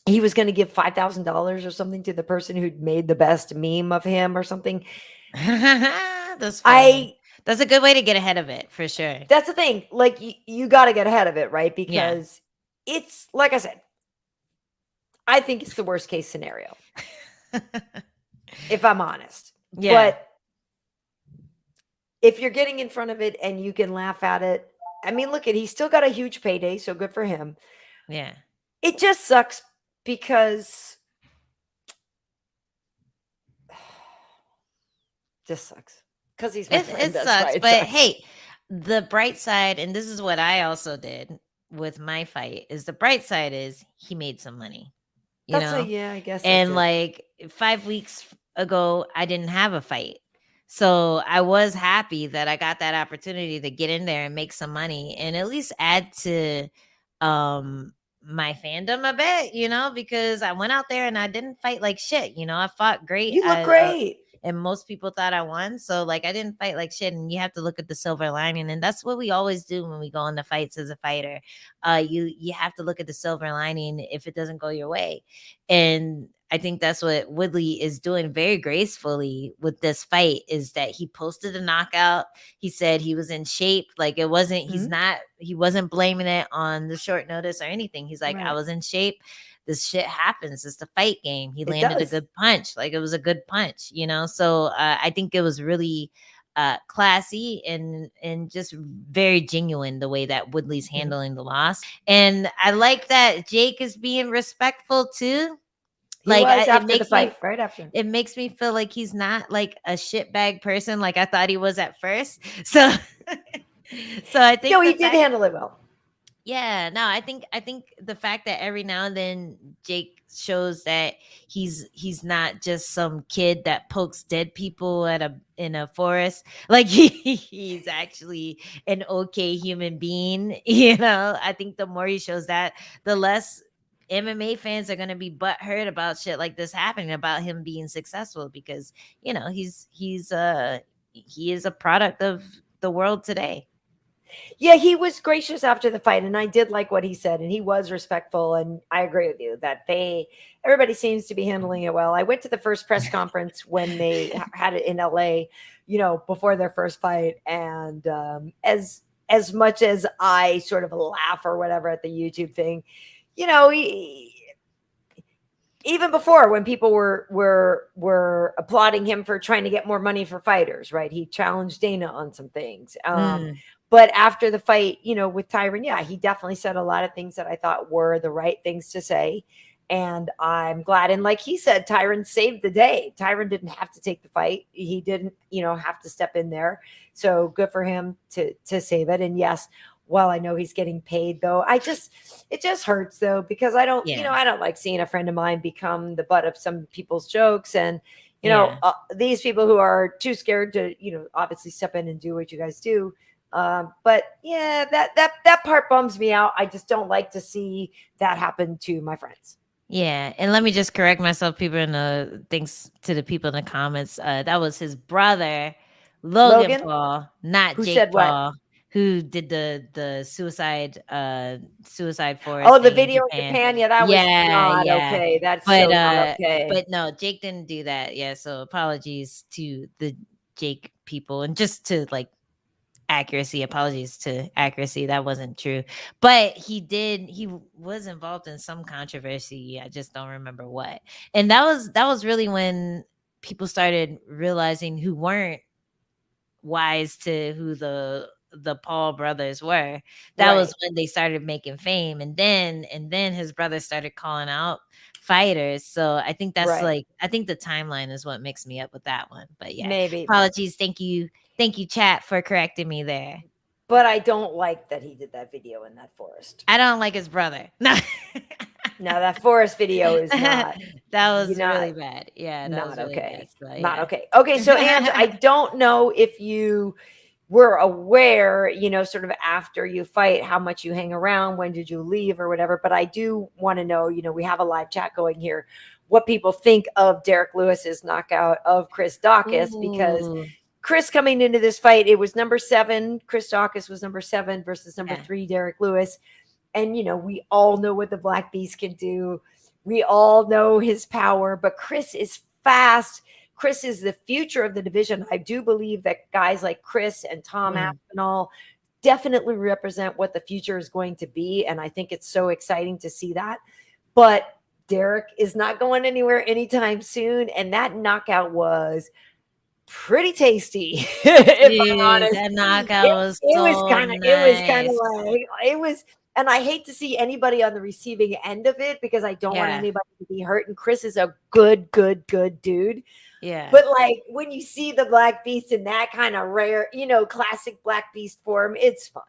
he was going to give $5,000 or something to the person who'd made the best meme of him or something. That's funny. I That's a good way to get ahead of it for sure. That's the thing. Like you got to get ahead of it, right? Yeah. Because it's like I said, I think it's the worst case scenario if I'm honest. Yeah. But if you're getting in front of it and you can laugh at it, I mean, look at he's still got a huge payday, so good for him. Yeah. It just sucks because just sucks because he's my friend. It That's why sucks, it but sucks. hey, the bright side, and this is what I also did with my fight, is the bright side is he made some money, you That's a know? yeah. I guess that's And it. like 5 weeks ago, I didn't have a fight. So I was happy that I got that opportunity to get in there and make some money and at least add to um my fandom a bit, because I went out there and I didn't fight like shit. I fought great. You look great. And most people thought I won. So like I didn't fight like shit. And you have to look at the silver lining. And that's what we always do when we go into fights as a fighter. You have to look at the silver lining if it doesn't go your way. And I think that's what Woodley is doing very gracefully with this fight, is that he posted a knockout. He said he was in shape. Like Mhm. he wasn't blaming it on the short notice or anything. He's like, I Right. was in shape. This shit happens. It's the fight game. He It landed a does. good punch. Like it was a good punch. So I think it was really classy and just very genuine the way that Woodley's Mhm. handling the loss. And I like that Jake is being respectful too. He Like was it after the makes me fight, right after. it makes me feel like he's not like a shitbag person like I thought he was at first. So so I No, think he the did fact handle it well. yeah, no, I think the fact that every now and then Jake shows that he's not just some kid that pokes dead people in a forest. Like he's actually an okay human being, I think the more he shows that, the less MMA fans are gonna be butthurt about shit like this happening, about him being successful, because he is a product of the world today. Yeah, he was gracious after the fight, and I did like what he said, and he was respectful. And I agree with you that everybody seems to be handling it well. I went to the first press conference when they had it in LA, before their first fight, and as much as I sort of laugh or whatever at the YouTube thing, even before when people were applauding him for trying to get more money for fighters, right? He challenged Dana on some things. Mm, But after the fight, with Tyron, yeah, he definitely said a lot of things that I thought were the right things to say. And I'm glad. And like he said, Tyron saved the day. Tyron didn't have to take the fight. He didn't, have to step in there. So good for him to save it. And yes, while I know he's getting paid though, it just hurts though, because I don't, yeah. I don't like seeing a friend of mine become the butt of some people's jokes. And Yeah. these people who are too scared to, obviously step in and do what you guys do. But yeah, that part bums me out. I just don't like to see that happen to my friends. Yeah, and let me just correct myself, people in the thanks to the people in the comments. That was his brother, Logan Logan, Paul, not who said Jake what? Paul, who did the suicide Oh, forest the thing in video in Japan. Japan. Yeah, that was Yeah, not yeah. okay. That's But so not okay. no, Jake didn't do that. Yeah, so apologies to the Jake people, and just to like apologies to accuracy, that wasn't true, but he was involved in some controversy. I just don't remember what. And that was really when people started realizing who weren't wise to who the Paul brothers were. That was Right. when they started making fame, and then his brother started calling out fighters. So I think that's Right. like, I think the timeline is what mixed me up with that one. But yeah, Maybe. apologies. Thank you, chat, for correcting me there. But I don't like that he did that video in that forest. I don't like his brother. No. Now that forest video is That not, was not really bad. Yeah, that was not really bad. okay. So Not yeah. okay. Okay, so Ange, I don't know if you were aware, sort of after you fight, how much you hang around, when did you leave or whatever, but I do want to know, we have a live chat going here, what people think of Derek Lewis's knockout of Chris Daukaus, because Ooh, Chris coming into this fight, it was number 7. Chris Daukaus was number 7 versus number yeah. 3, Derek Lewis. And, we all know what the Black Beast can do. We all know his power, but Chris is fast. Chris is the future of the division. I do believe that guys like Chris and Tom Aspinall definitely represent what the future is going to be. And I think it's so exciting to see that. But Derek is not going anywhere anytime soon. And that knockout was pretty tasty, if I'm Dude, honest. that knockout It, was it was so kind of, it was kind of nice. like, it was, and I hate to see anybody on the receiving end of it because I don't want Yeah. anybody to be hurt. And Chris is a good dude. Yeah. But like when you see the Black Beast in that kind of rare, classic Black Beast form, it's fun.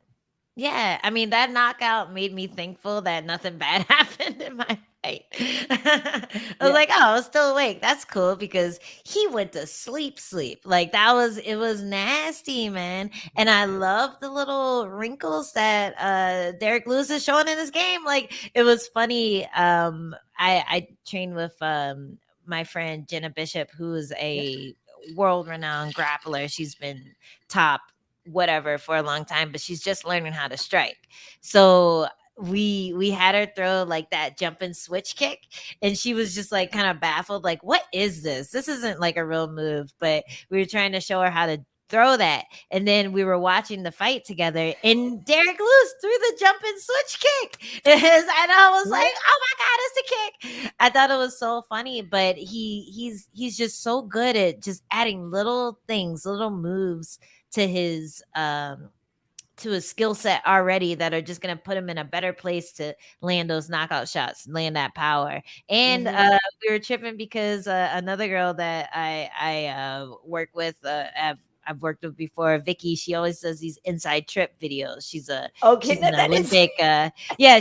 Yeah, I mean, that knockout made me thankful that nothing bad happened in my fight. I was Yeah. like, oh, I was still awake. That's cool, because he went to sleep. Like it was nasty, man. And I love the little wrinkles that Derek Lewis is showing in his game. Like, it was funny. I trained with my friend Jenna Bishop, who is a world-renowned grappler. She's been top whatever for a long time, but she's just learning how to strike. So we had her throw like that jump and switch kick, and she was just like kind of baffled, like, what is this? This isn't like a real move. But we were trying to show her how to throw that, and then we were watching the fight together, and Derek Lewis threw the jump and switch kick, and I was like, oh my god, it's a kick. I thought it was so funny. But he's just so good at just adding little things, little moves to his skill set already, that are just going to put him in a better place to land those knockout shots, land that power. And we were tripping because another girl that I work with, I've worked with before, Vicky, she always does these inside trip videos. She's an Olympic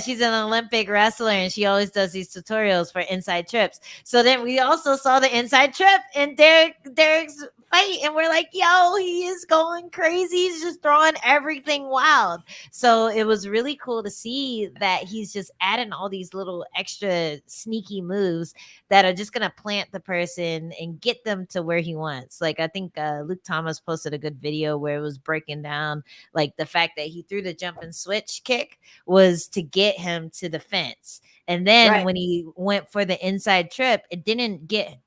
she's an Olympic wrestler, and she always does these tutorials for inside trips. So then we also saw the inside trip in Derek's fight, and we're like, yo, he is going crazy. He's just throwing everything wild. So it was really cool to see that he's just adding all these little extra sneaky moves that are just gonna plant the person and get them to where he wants. Like, I think Luke Thomas posted a good video where it was breaking down like the fact that he threw the jump and switch kick was to get him to the fence, and then when he went for the inside trip, it didn't get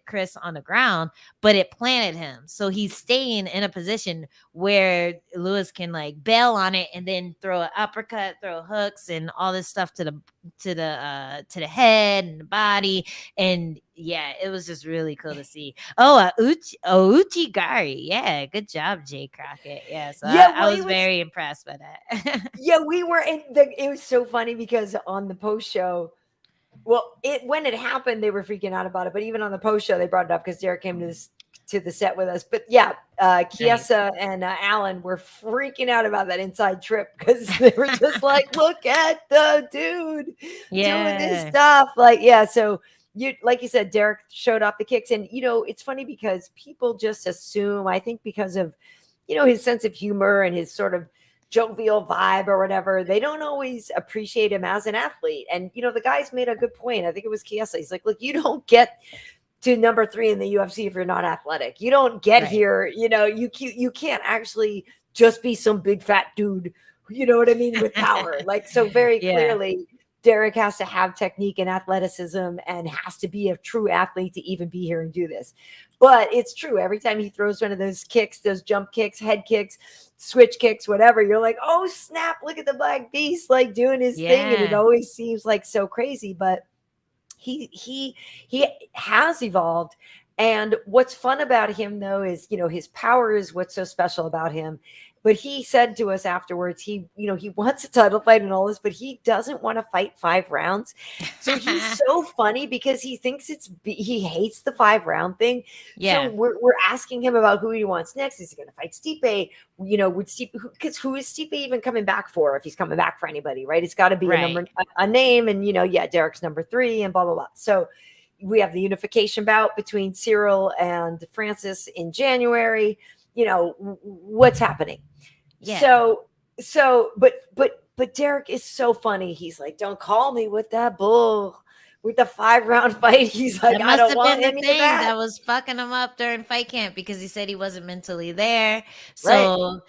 Chris on the ground, but it planted him. So he's staying in a position where Lewis can like bail on it and then throw an uppercut, throw hooks, and all this stuff to the head and the body. And yeah, it was just really cool to see. Oh, Uchigari. Yeah, good job, Jay Crockett. Yeah, so I was very impressed by that. Yeah, we were it was so funny because on the post show, well, when it happened, they were freaking out about it. But even on the post show, they brought it up because Derek came to the set with us. But yeah, Kiesa and Alan were freaking out about that inside trip because they were just like, "Look at the dude doing this stuff!" Like, yeah. So like you said, Derek showed off the kicks. And, it's funny because people just assume, I think because of, his sense of humor and his sort of jovial vibe or whatever, they don't always appreciate him as an athlete. And, the guy's made a good point. I think it was Chiesa. He's like, look, you don't get to number 3 in the UFC if you're not athletic. You don't get here, you can't actually just be some big fat dude, you know what I mean, with power. Like, so very clearly, Derek has to have technique and athleticism and has to be a true athlete to even be here and do this. But it's true. Every time he throws one of those kicks, those jump kicks, head kicks, switch kicks, whatever, you're like, oh, snap, look at the Black Beast, like doing his thing. And it always seems like so crazy, but he has evolved. And what's fun about him, though, is, his power is what's so special about him. But he said to us afterwards, he wants a title fight and all this, but he doesn't want to fight 5 rounds. So he's so funny because he thinks he hates the 5-round thing. Yeah. So we're asking him about who he wants next. Is he going to fight Stipe? Would Stipe, because who is Stipe even coming back for if he's coming back for anybody, right? It's got to be a name. And, Derek's number 3 and blah, blah, blah. So we have the unification bout between Cyril and Francis in January. What's happening? Yeah. But Derek is so funny. He's like, don't call me with that bull, with the 5-round fight. He's like, I don't want any of that. That was fucking him up during fight camp because he said he wasn't mentally there. So,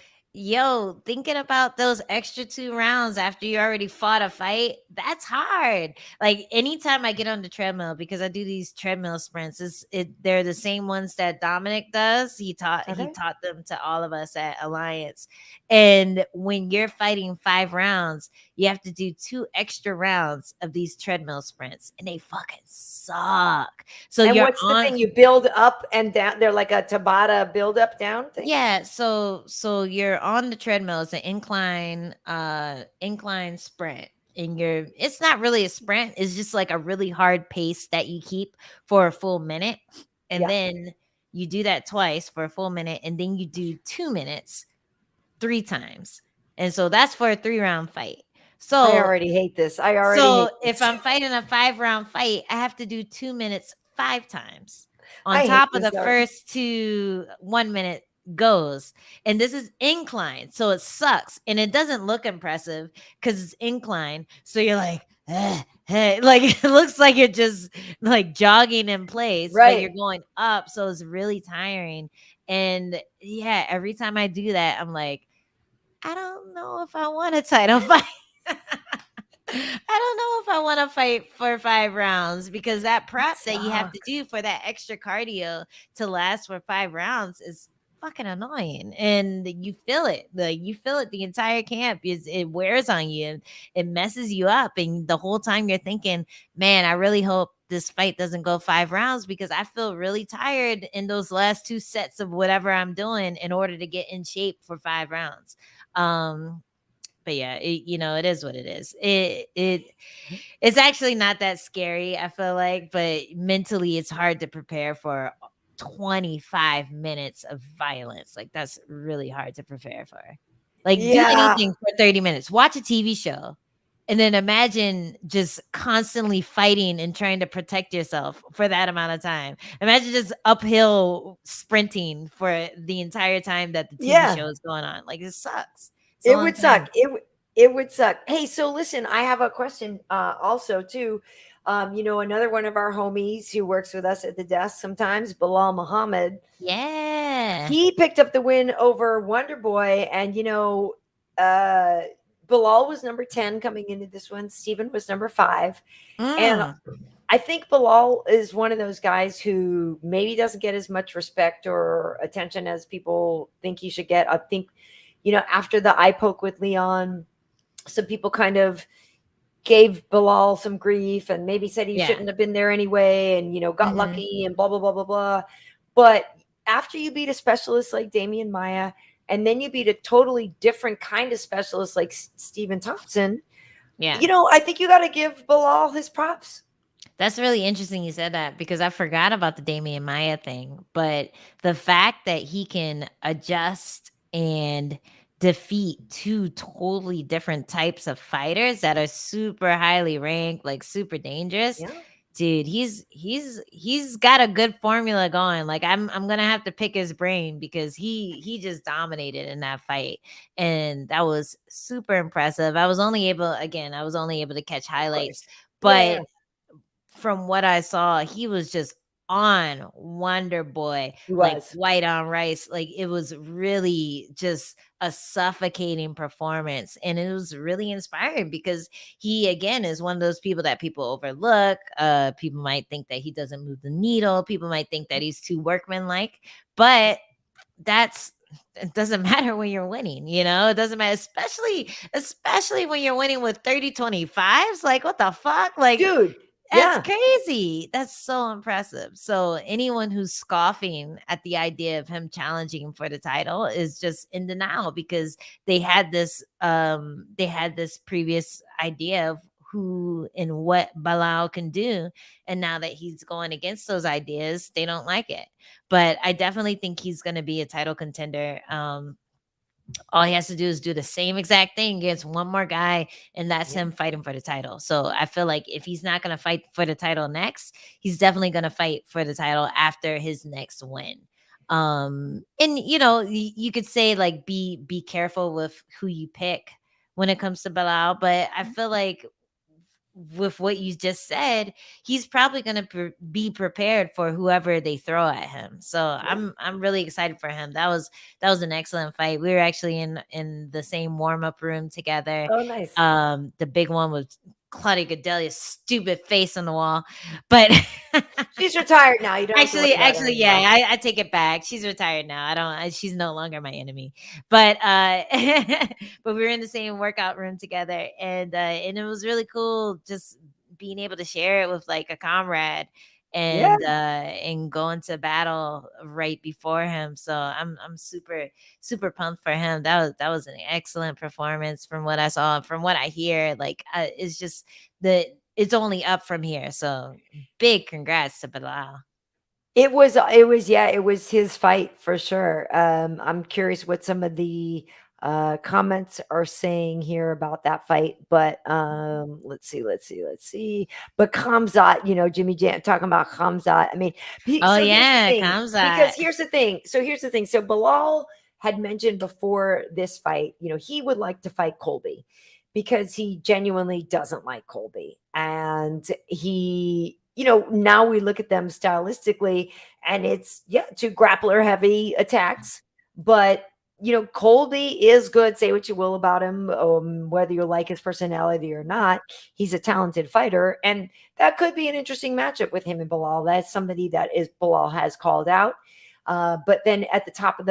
thinking about those extra 2 rounds after you already fought a fight, that's hard. Like, anytime I get on the treadmill, because I do these treadmill sprints, they're the same ones that Dominic does. He taught them to all of us at Alliance. And when you're fighting 5 rounds, you have to do 2 extra rounds of these treadmill sprints, and they fucking suck. So and what's the thing? You build up and down. They're like a Tabata build up down thing. Yeah. So you're on the treadmill. It's an incline sprint. And it's not really a sprint. It's just like a really hard pace that you keep for a full minute. And then you do that twice for a full minute. And then you do 2 minutes 3 times. And so that's for a 3-round fight. So I already hate this. If I'm fighting a 5-round fight, I have to do 2 minutes 5 times on top of the first 2 1-minute goes. And this is incline, so it sucks, and it doesn't look impressive because it's incline. So you're like, like it looks like you're just like jogging in place, but you're going up, so it's really tiring. And every time I do that, I'm like, I don't know if I want a title fight. I don't know if I want to fight for 5 rounds, because that prep that you have to do for that extra cardio to last for 5 rounds is fucking annoying. And you feel it. You feel it the entire camp. It wears on you. It messes you up. And the whole time you're thinking, man, I really hope this fight doesn't go 5 rounds, because I feel really tired in those last 2 sets of whatever I'm doing in order to get in shape for 5 rounds. But it is what it is. It's actually not that scary, I feel like, but mentally it's hard to prepare for 25 minutes of violence. Like, that's really hard to prepare for. Like, do anything for 30 minutes. Watch a TV show. And then imagine just constantly fighting and trying to protect yourself for that amount of time. Imagine just uphill sprinting for the entire time that the TV show is going on. Like, it sucks. It would suck. It would suck. Hey, so listen, I have a question also too. Another one of our homies who works with us at the desk sometimes, Bilal Muhammad. Yeah. He picked up the win over Wonder Boy. And, Bilal was number 10 coming into this one. Steven was number 5. And I think Bilal is one of those guys who maybe doesn't get as much respect or attention as people think he should get. I think, after the eye poke with Leon, some people kind of gave Bilal some grief and maybe said he shouldn't have been there anyway, and, got lucky and blah, blah, blah, blah, blah. But after you beat a specialist like Damian Maia, and then you beat a totally different kind of specialist like Stephen Thompson, I think you got to give Bilal his props. That's really interesting you said that, because I forgot about the Damian Maia thing. But the fact that he can adjust and defeat 2 totally different types of fighters that are super highly ranked, like super dangerous. Dude, he's got a good formula going. Like I'm gonna have to pick his brain because he just dominated in that fight, and that was super impressive. I was only able to catch Of highlights, course. Yeah, yeah. but from what I saw, he was just on Wonder Boy, He like was. white on rice. Like it was really just a suffocating performance. And it was really inspiring because he, again, is one of those people that people overlook. People might think that he doesn't move the needle. People might think that he's too workmanlike, but that's it doesn't matter when you're winning, it doesn't matter, especially when you're winning with 30-25s. Like, what the fuck? Like, Dude, that's yeah. crazy. That's so impressive. So anyone who's scoffing at the idea of him challenging for the title is just in denial because they had this previous idea of who and what Bilal can do, and now that he's going against those ideas, they don't like it. But I definitely think he's going to be a title contender. All he has to do is do the same exact thing against one more guy, and that's Yeah. him fighting for the title. So I feel like if he's not going to fight for the title next, he's definitely going to fight for the title after his next win. And you could say like be careful with who you pick when it comes to Bilal, but I feel like with what you just said, he's probably going to be prepared for whoever they throw at him. So Yeah. I'm really excited for him. That was an excellent fight. We were actually in the same warm up room together. Oh, nice. The big one was Claudia Gadelia's stupid face on the wall, but She's retired now. You don't have to worry about her actually, yeah, anymore. I take it back. She's retired now. She's no longer my enemy. But but we were in the same workout room together, and it was really cool just being able to share it with like a comrade Yeah. and go into battle right before him. So I'm super super pumped for him. That was an excellent performance from what I saw, from what I hear. Like it's just the it's only up from here. So big congrats to Bilal. Yeah, it was his fight for sure. I'm curious what some of the comments are saying here about that fight, but let's see. But Kamzat, Jimmy Jan talking about Kamzat. I mean, Oh so here's the yeah, thing, because Kamzat. here's the thing. So Bilal had mentioned before this fight, he would like to fight Colby because he genuinely doesn't like Colby, and now we look at them stylistically, and it's, yeah, two grappler heavy attacks. But, Colby is good. Say what you will about him, whether you like his personality or not. He's a talented fighter. And that could be an interesting matchup with him and Bilal. That's somebody Bilal has called out. But then at the top of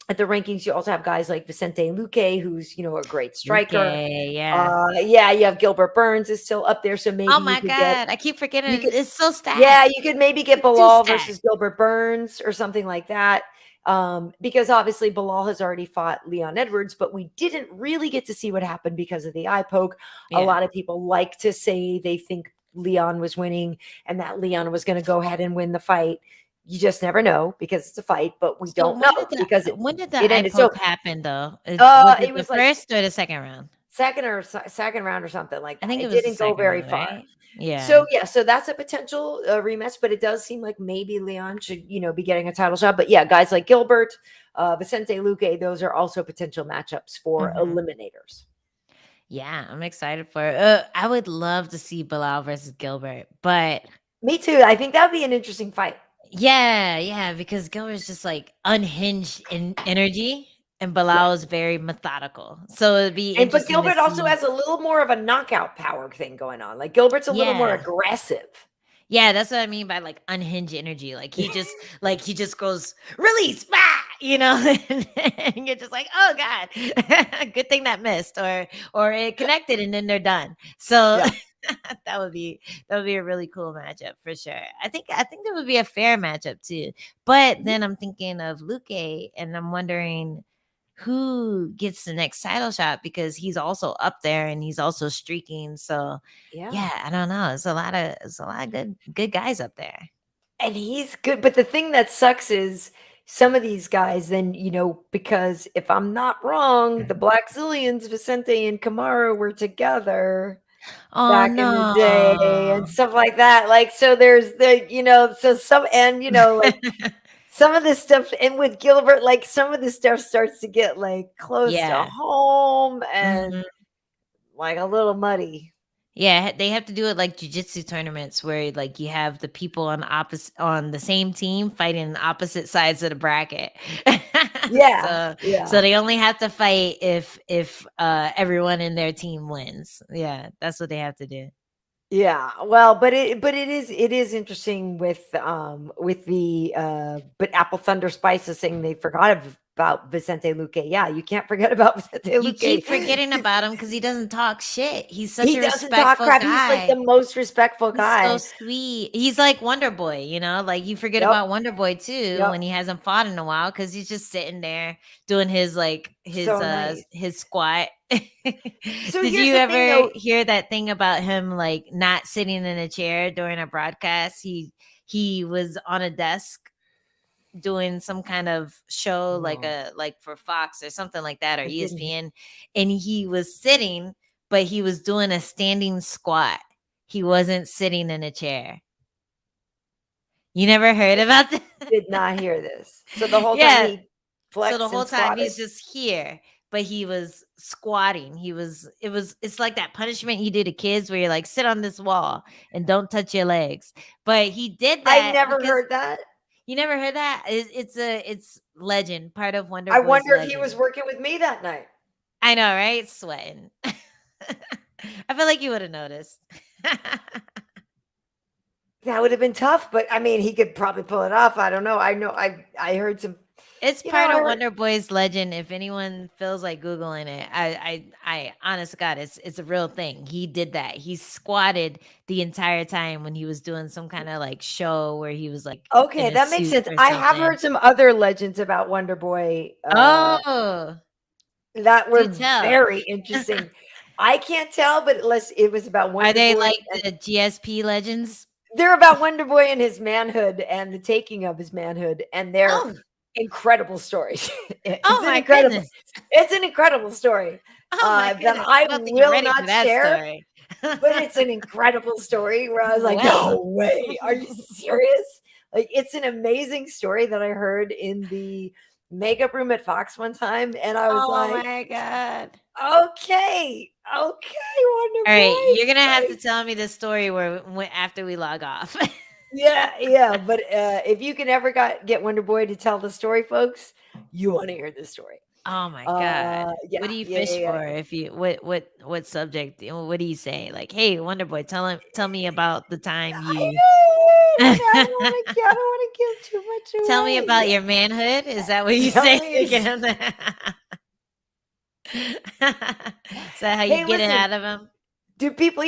at the rankings, you also have guys like Vicente Luque, who's, a great striker. Okay, yeah. Yeah, you have Gilbert Burns is still up there. So Oh maybe my god, I keep you forgetting could it's so yeah, stacked. you could maybe get It's too Bilal stacked. versus Gilbert Burns or something like that. Because obviously Bilal has already fought Leon Edwards, but we didn't really get to see what happened because of the eye poke. A Yeah. lot of people like to say they think Leon was winning and that Leon was going to go ahead and win the fight. You just never know because it's a fight, but we So don't know because when did the it eye ended. So poke happen though? Was it it the was like first or the second round? second round or something like I that. think it It was the didn't go second very round, far. right? Yeah. So yeah, so that's a potential rematch, but it does seem like maybe Leon should, be getting a title shot. But yeah, guys like Gilbert, Vicente Luque, those are also potential matchups for Mhm. eliminators. Yeah, I'm excited for it. I would love to see Bilal versus Gilbert, but Me too. I think that'd be an interesting fight. yeah, because Gilbert's just like unhinged in energy, and Yeah. Bilal is very methodical. So it'd be But interesting to Gilbert also see. has a little more of a knockout power thing going on. Like Gilbert's a little more Yeah. aggressive. Yeah, that's what I mean by like unhinged energy. Like he just goes release, bah! And you're just like, oh god, good thing that missed, or it connected, and then they're done. So Yeah. that would be that would be a really cool matchup for sure. I think that would be a fair matchup too. But then I'm thinking of Luque, and I'm wondering who gets the next title shot because he's also up there and he's also streaking. So Yeah. yeah, I don't know. It's a lot of good guys up there. And he's good, but the thing that sucks is some of these guys then, because if I'm not wrong, the Black Zillions, Vicente and Kamara were together. Oh back in the day no. and stuff like that. Like, so there's the, so some, and, like some of this stuff, and with Gilbert, like some of this stuff starts to get like close to Yeah. home and Mhm. like a little muddy. Yeah, they have to do it like jujitsu tournaments where like you have the people on the same team fighting on opposite sides of the bracket. Yeah. so Yeah. so they only have to fight if everyone in their team wins. Yeah, that's what they have to do. Yeah, well, but it is interesting with the but Apple Thunder Spices saying they forgot about Vicente Luque. Yeah, you can't forget about Vicente You keep Luque. forgetting about him because he doesn't talk shit. He's such He a doesn't talk respectful crap. He's like the guy. most respectful He's so guy. sweet. He's like Wonder Boy, like you forget Yep. about Wonder Boy too Yep. when he hasn't fought in a while because he's just sitting there doing his like So nice. his squat. So Did here's you the thing ever though. hear that thing about him like not sitting in a chair during a broadcast? He was on a desk doing some kind of show No, like for Fox or something like that or I didn't. ESPN, and he was sitting, but he was doing a standing squat. He wasn't sitting in a chair. You never heard I about that? did not hear this. So the whole time Yeah. he So the flexed and whole time squatted. he's just here, but he was squatting. It's like that punishment you do to kids where you're like, sit on this wall and don't touch your legs. But he did I that never because heard that. you never heard that? It's legend, part of Wonder I Boy's wonder if he was legend. working with me that night. I know, right? Sweating. I feel like you would have noticed. That would have been tough, but I mean, he could probably pull it off. I don't know. I know I heard some, It's you know, part I of heard Wonder Boy's legend. If anyone feels like Googling it, honest to God, it's a real thing. He did that. He squatted the entire time when he was doing some kind of like show where he was like in okay, a that makes suit sense. or I have something. heard some other legends about Wonder Boy Oh, that do were tell. very interesting. I can't tell, but unless it was about Are Wonder they Boy, like and the GSP legends? they're about Wonder Boy and his manhood and the taking of his manhood, and they're Oh, incredible stories. oh my goodness. It's an incredible story Oh my that goodness. I I don't think you're will ready for not that share. story. But it's an incredible story where I was like, Well. "No way. Are you serious?" Like, it's an amazing story that I heard in the makeup room at Fox one time, and I was Oh like, my god. "Okay, okay, Wonder All right, Boy." you're gonna have to Like, tell me the story where after we log off. yeah, yeah. But if you can ever get Wonder Boy to tell the story, folks, you want to hear this story. Oh my god. Yeah, What do you yeah, fish yeah, for? If you what subject? What do you say? Like, hey, Wonder Boy, tell me about the time you I don't want to give too much tell me away. about your manhood. Is that what you Tell say to me. get him there? Is that how you Hey, get it listen. out of him? Do people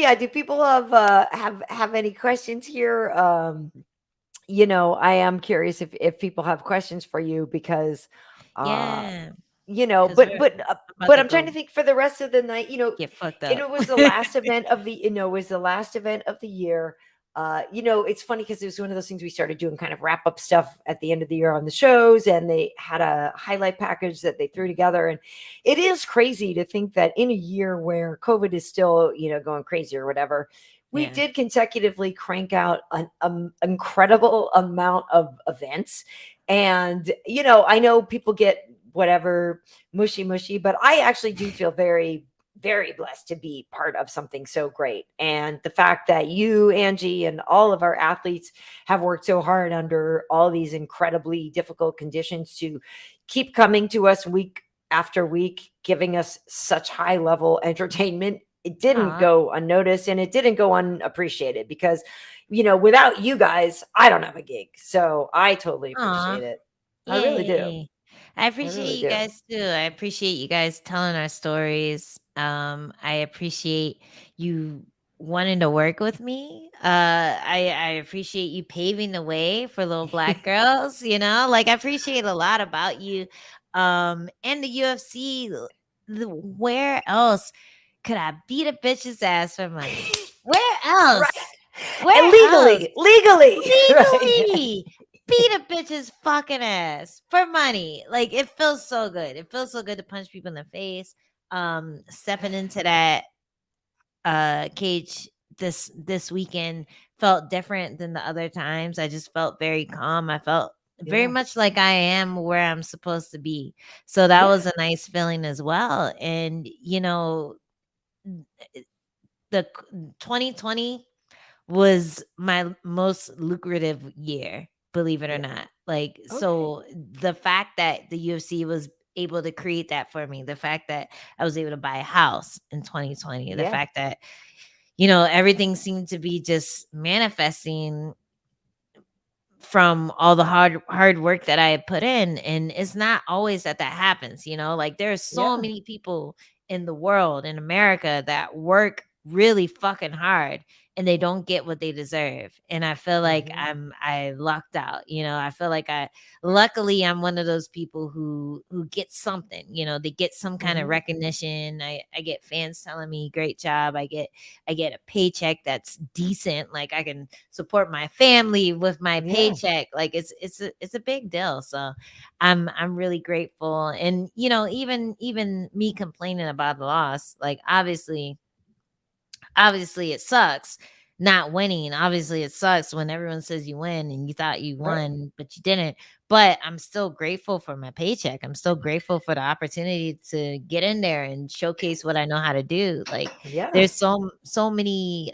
have any questions here? I am curious if people have questions for you because uh Yeah, you know, because but we're but uh, about but to I'm trying to go think for the rest of the night, get fucked and up. it was the last event of the it was the last event of the year. It's funny because it was one of those things we started doing kind of wrap up stuff at the end of the year on the shows, and they had a highlight package that they threw together. And it is crazy to think that in a year where COVID is still, going crazy or whatever, we Yeah. did consecutively crank out an incredible amount of events. And, I know people get whatever mushy, but I actually do feel very, very blessed to be part of something so great. And the fact that you, Angie, and all of our athletes have worked so hard under all these incredibly difficult conditions to keep coming to us week after week, giving us such high level entertainment. It didn't Aw. go unnoticed and it didn't go unappreciated because, without you guys, I don't have a gig. So I totally appreciate Aw. it. I really do. Yay. I I appreciate really you do. guys too. I appreciate you guys telling our stories. I appreciate you wanting to work with me. I appreciate you paving the way for little black girls, like I appreciate a lot about you. And the UFC. Where else could I beat a bitch's ass for money? Where Right. else? And Where else? legally, right? Legally beat a bitch's fucking ass for money. Like it feels so good. It feels so good to punch people in the face. Stepping into that cage this weekend felt different than the other times. I just felt very calm. I felt very Yeah. much like I am where I'm supposed to be. So that Yeah. was a nice feeling as well. And the 2020 was my most lucrative year, believe it or Yeah. not. Like, Okay. so the fact that the UFC was able to create that for me, the fact that I was able to buy a house in 2020, the Yeah. fact that, everything seemed to be just manifesting from all the hard work that I had put in. And it's not always that happens, like there's so Yeah. many people in the world, in America, that work really fucking hard and they don't get what they deserve. And I feel like Hmm. I lucked out. I feel like luckily I'm one of those people who get something, they get some kind of Hmm. recognition. I get fans telling me great job. I get a paycheck that's decent. Like I can support my family with my Yeah. paycheck. Like it's a big deal. So I'm really grateful. And even me complaining about the loss, like obviously it sucks not winning. Obviously it sucks when everyone says you win and you thought you Right. won but you didn't. But I'm still grateful for my paycheck. I'm still grateful for the opportunity to get in there and showcase what I know how to do. Like Yeah. there's so many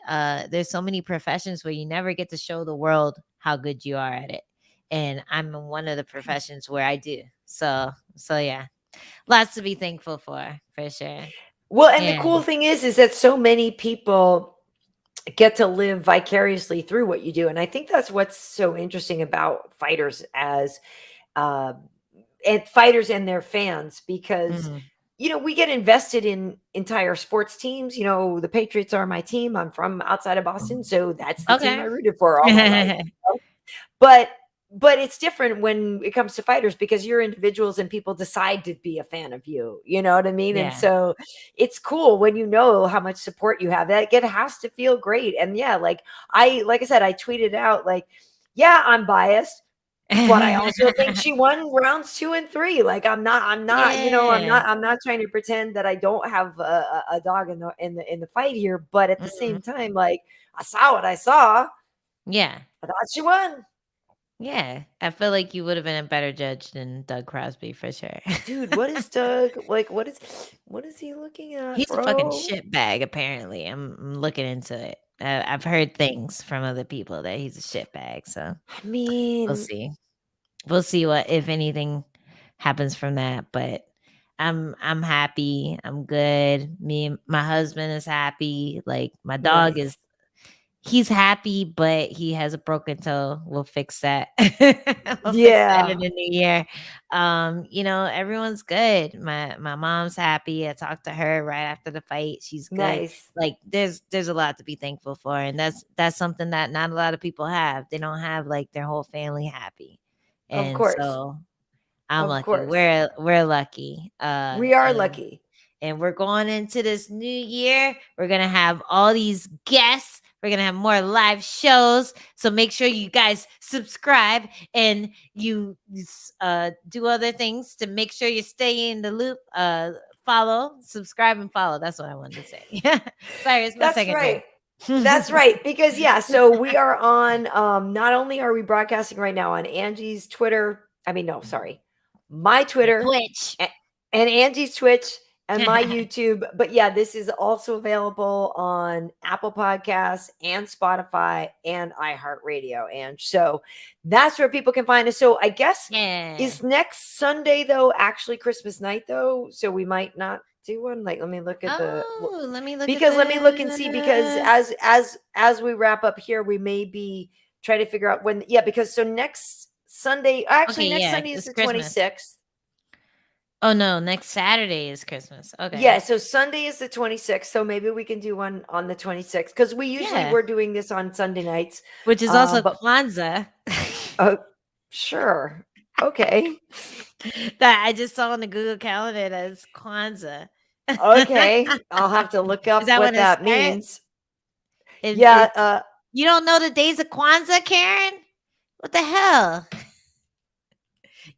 professions where you never get to show the world how good you are at it, and I'm in one of the professions where I do. So yeah, lots to be thankful for sure. Well, and the Yeah. cool thing is that so many people get to live vicariously through what you do. And I think that's what's so interesting about fighters as uh, and fighters and their fans, because Mhm. we get invested in entire sports teams. The Patriots are my team. I'm from outside of Boston, so that's the team I Okay. rooted for all my life. But it's different when it comes to fighters, because you're individuals and people decide to be a fan of you. You know what I mean? And Yeah. so it's cool when you know how much support you have. That it has to feel great. And yeah, like I said, I tweeted out like, yeah, I'm biased, but I also think she won rounds 2 and 3. Like I'm not, Yeah. I'm not trying to pretend that I don't have a dog in the fight here, but at the Mhm. same time, like I saw what I saw. Yeah. I thought she won. Yeah. I feel like you would have been a better judge than Doug Crosby for sure. Dude, what is Doug like? What is he looking at, He's a fucking bro? shit bag, apparently. I'm looking into it. I've heard things from other people that he's a shit bag. So I we'll mean, see. We'll see what, if anything, happens from that. But I'm happy. I'm good. My husband is happy. Like my dog nice. is. He's happy, but he has a broken toe. We'll fix that. We'll fix that in Yeah, the new year. Everyone's good. My mom's happy. I talked to her right after the fight. She's good. nice. Like there's a lot to be thankful for, and that's something that not a lot of people have. They don't have like their whole family happy, Of and course. so I'm Of lucky. course. We're lucky. We are And lucky. we're going into this new year. We're going to have all these guests. We're going to have more live shows. So make sure you guys subscribe and you do other things to make sure you stay in the loop. Follow, subscribe, and follow. That's what I wanted to say. Sorry, it's my That's second right. drink. That's right. Because yeah, so we are on not only are we broadcasting right now on Angie's Twitter, I mean, no, sorry, my Twitter Twitch. and Angie's Twitch and my YouTube, but yeah, this is also available on Apple Podcasts and Spotify and iHeartRadio. And so that's where people can find us. So I guess Yeah. is next Sunday though actually Christmas night though? So we might not do one. Like let me look at the Oh, let me look at because let me look and see, because the. as we wrap up here, we may be trying to figure out when. Yeah, because so next Sunday, actually Okay, next yeah, Sunday is it's the Christmas. 26th. Oh no, next Saturday is Christmas. Yeah, Okay. so Sunday is the 26th. So maybe we can do one on the 26th, because we usually Yeah. we're doing this on Sunday nights. Which is also But Kwanzaa. oh, sure, okay, That I just saw on the Google Calendar that it's Kwanzaa. okay. I'll have to look Is up that what when it that starts? means. It Yeah, You don't know the days of Kwanzaa, Karen? What the hell?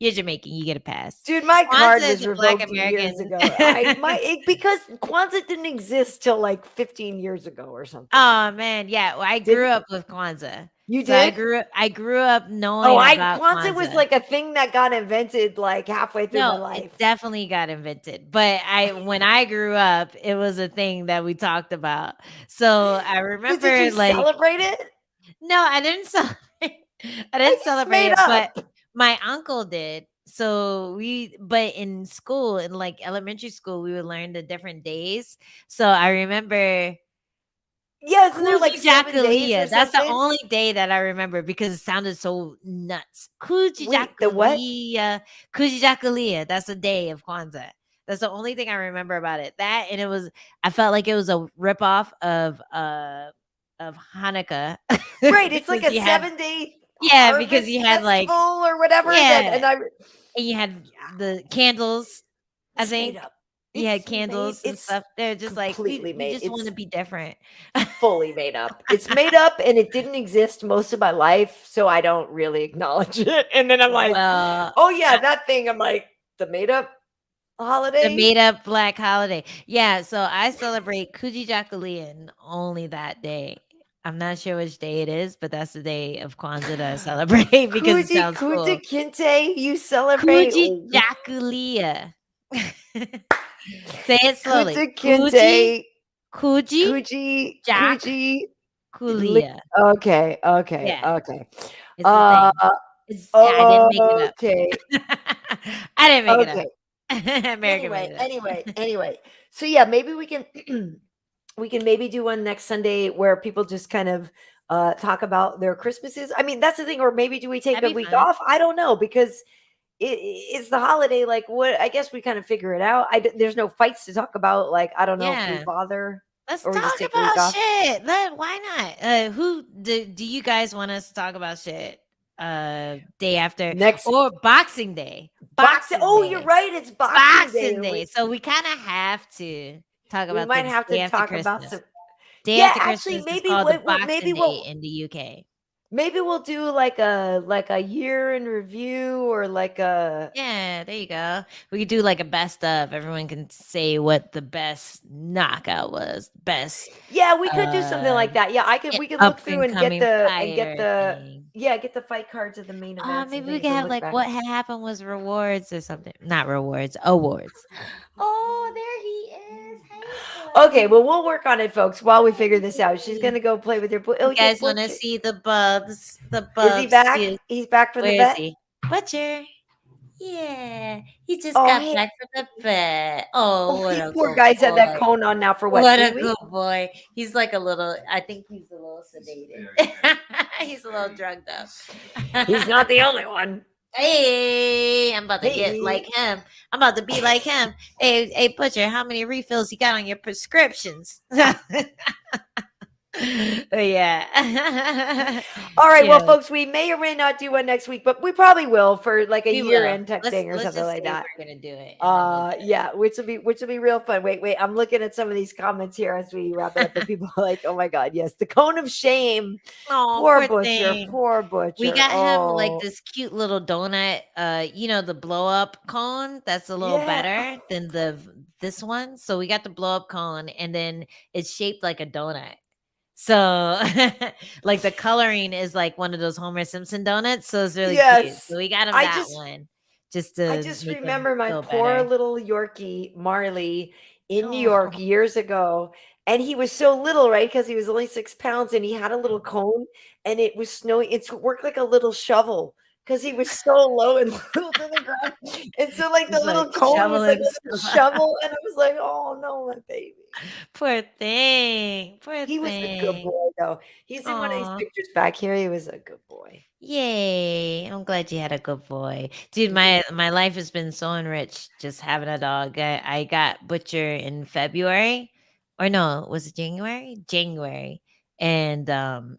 You're Jamaican. You get a pass. Dude, my card Kwanzaa was is a Black revoked years American. ago. Because Kwanzaa didn't exist till like 15 years ago or something. Oh man, yeah. Well, I Did grew up with Kwanzaa. you So I did? grew up knowing about Kwanzaa was Kwanzaa. like a thing that got invented like halfway through my No, it life. definitely got invented. But when I grew up, it was a thing that we talked about. So I Did remember you like celebrate it? no, I didn't celebrate. I didn't Like it's celebrate made it, but up. my uncle did. So but in school, in like elementary school, we would learn the different days. So I remember Yeah, isn't there like 7 days or Kujichakulia. That's the something? only day that I remember because it sounded so nuts. Wait, the what? Kujichakulia. That's the day of Kwanzaa. That's the only thing I remember about it. That and I felt like it was a ripoff of Hanukkah. Right, it's like because a you had 7-day because harvest you had like festival or whatever that yeah, and I and you had yeah, the candles, I it's made think. up. You had candles and It's stuff. They're just like completely we made. just want It's to be different. fully made up. It's made up and it didn't exist most of my life, so I don't really acknowledge it. And then I'm like, Well, "Oh yeah, that thing." I'm like, "The made up the holiday?" made up black holiday. Yeah, so I celebrate Kujichakulian only that day. I'm not sure which day it is, but that's the day of Kwanzaa that I celebrate because it Kuji sounds Kuji cool. Kinte, you celebrate Kujichakulia. Say it slowly. Kuji Kinte, Kuji Li Kujichakulia. okay, okay, Yeah, okay. it's the Uh, thing. I didn't make it up. okay, I didn't make it up. okay. American made it up. Anyway. So yeah, maybe we can we can maybe do one next Sunday where people just kind of talk about their Christmases. I mean, that's the thing. Or maybe do we take That'd a be week fun. off? I don't know because it's the holiday. Like, what? I guess we kind of figure it out. There's no fights to talk about. Like, I don't know if we Yeah. bother Let's or we just talk take a week about off shit. Why not? Who do you guys want us to talk about shit? Day after next or Boxing Day. boxing. Boxing Oh, you're Day. right. It's Boxing Day. Boxing Day. So we kind of have to talk We about might the have day to after talk about Christmas. some. Day Yeah, after actually, Christmas is called the maybe Boxing Day in the UK. maybe we'll do like a year in review or like a Yeah, there you go. We could do like a best of. Everyone can say what the best knockout was. Best yeah, we could do something like that. Yeah, we could look up through and and get coming fighter the thing. get the fight cards of the main events and Maybe we things could and have look like back. what had happened was rewards or something. Not rewards, awards. Oh, there he is. Hey, Okay, buddy. well we'll work on it, folks, while we figure this out. She's Hey. gonna go play with her boy. You Oh, your guys want to butcher. see the bubs? The Is he bubs. back? He's back from the Where is vet. he? Butcher. Yeah, he just Oh, got hey. back from the vet. Oh, Oh, what he a poor good guy's had that boy. cone on now for what, What 3 a weeks? good boy. He's like a little, I think he's a little sedated. He's a little drugged up. He's not the only one. Hey, I'm about to get like Hey. him. I'm about to be like him. Hey, Butcher, how many refills you got on your prescriptions? Yeah. All right, well, Yeah, folks, we may or may not do one next week, but we probably will for like a we will. year-end type thing or Let's something just like say that. we're gonna do it. And then we'll do it. Yeah, which will be real fun. Wait, I'm looking at some of these comments here as we wrap it up, and people are like, "Oh my god, yes, the cone of shame." Oh, Poor poor butcher, thing. poor butcher. We got him like Oh, this cute little donut. The blow up cone. That's a little yeah. better than this one. So we got the blow up cone, and then it's shaped like a donut. So like the coloring is like one of those Homer Simpson donuts. So it's really cute. Yes. So we got him I that just one just I to just make him remember my feel poor better. little Yorkie Marley in New York Oh, years ago. And he was so little, right? Because he was only 6 pounds and he had a little cone and it was snowing. It worked like a little shovel because he was so low and little to the ground. And so, like, the just like little cone was like shoveling a little stuff. shovel. And I was like, oh no, my baby. Poor thing. Poor He was a good thing. boy, though. He's in one of these Oh. pictures back here. He was a good boy. Yay. I'm glad you had a good boy. Dude, Yeah. my life has been so enriched just having a dog. I got Butcher in February. Or no, was it January? January. And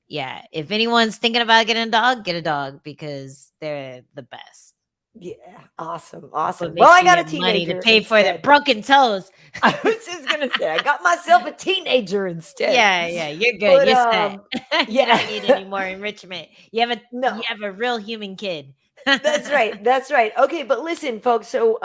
yeah, if anyone's thinking about getting a dog, get a dog because they're the best. Yeah. Awesome. What Awesome. Well, makes I you got a have money to teenager pay for their instead. broken toes. I was just gonna say I got myself a teenager instead. Yeah, you're good. But You're set. You yeah. don't need any more enrichment. You have No. a real human kid. That's right. That's right. Okay, but listen, folks. So,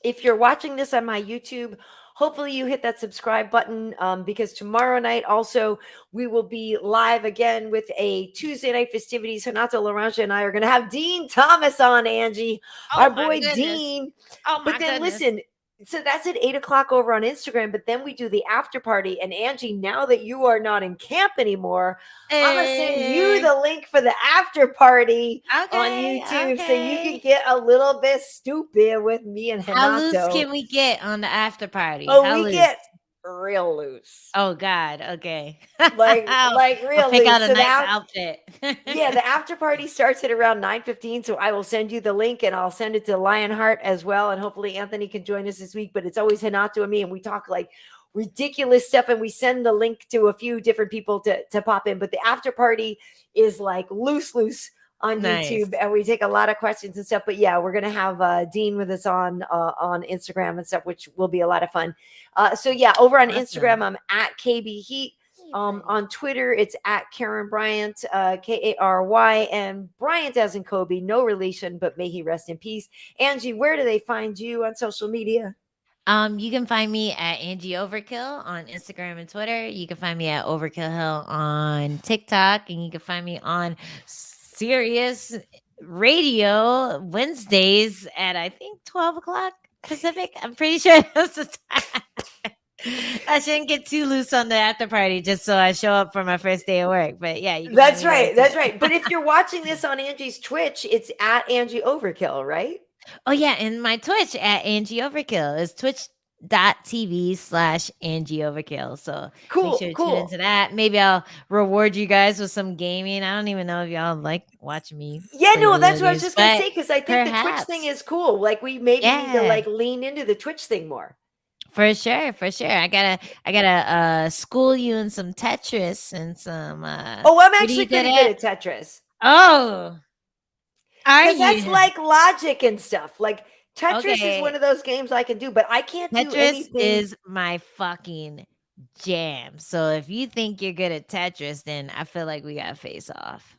if you're watching this on my YouTube, hopefully you hit that subscribe button, because tomorrow night also we will be live again with a Tuesday night festivities. Renato Laranja and I are going to have Dean Thomas on, Angie, Oh our my boy goodness. Dean. Oh But my then goodness. listen, so that's at 8 o'clock over on Instagram. But then we do the after party. And Angie, now that you are not in camp anymore, I'm going to send you the link for the after party on Okay, YouTube so you can okay. get a little bit stupid with me and How loose Renato. can we get on the after party? Oh, How we loose? get real loose. Oh God. Okay. Like I'll real pick loose. out a So nice that, outfit. yeah, the after party starts at around 9:15. So I will send you the link and I'll send it to Lionheart as well. And hopefully Anthony can join us this week. But it's always Hanato and me, and we talk like ridiculous stuff, and we send the link to a few different people to pop in. But the after party is like loose on Nice. YouTube, and we take a lot of questions and stuff. But yeah, we're gonna have Dean with us on Instagram and stuff, which will be a lot of fun. So yeah, over on Instagram, Awesome. I'm at KB Heat. Hey, On buddy. Twitter, it's at Karyn Bryant, Kary, and Bryant as in Kobe, no relation, but may he rest in peace. Angie, where do they find you on social media? You can find me at Angie Overkill on Instagram and Twitter. You can find me at Overkill Hill on TikTok, and you can find me on Sirius Radio Wednesdays at I think 12 o'clock Pacific. I'm pretty sure that's the time. I shouldn't get too loose on the after party just so I show up for my first day of work. But yeah, you can find That's me there right. That's too. right. But if you're watching this on Angie's Twitch, it's at Angie Overkill, right? Oh yeah, and my Twitch at Angie Overkill is twitch.tv/Angie Overkill. So make Cool, sure to tune cool. into that. Maybe I'll reward you guys with some gaming. I don't even know if y'all like watching me Yeah, play no, video that's what I was games, just gonna but say, because I think the Twitch thing perhaps. is cool. Like we maybe need to Yeah, like lean into the Twitch thing more. for sure, for sure. I gotta school you in some Tetris and some Oh, I'm what are you actually good pretty good at? at Tetris. Oh, are Because that's you? like logic and stuff. Like Tetris is one Okay. of those games I can do, but I can't do Tetris anything. is my fucking jam. So if you think you're good at Tetris, then I feel like we gotta face off.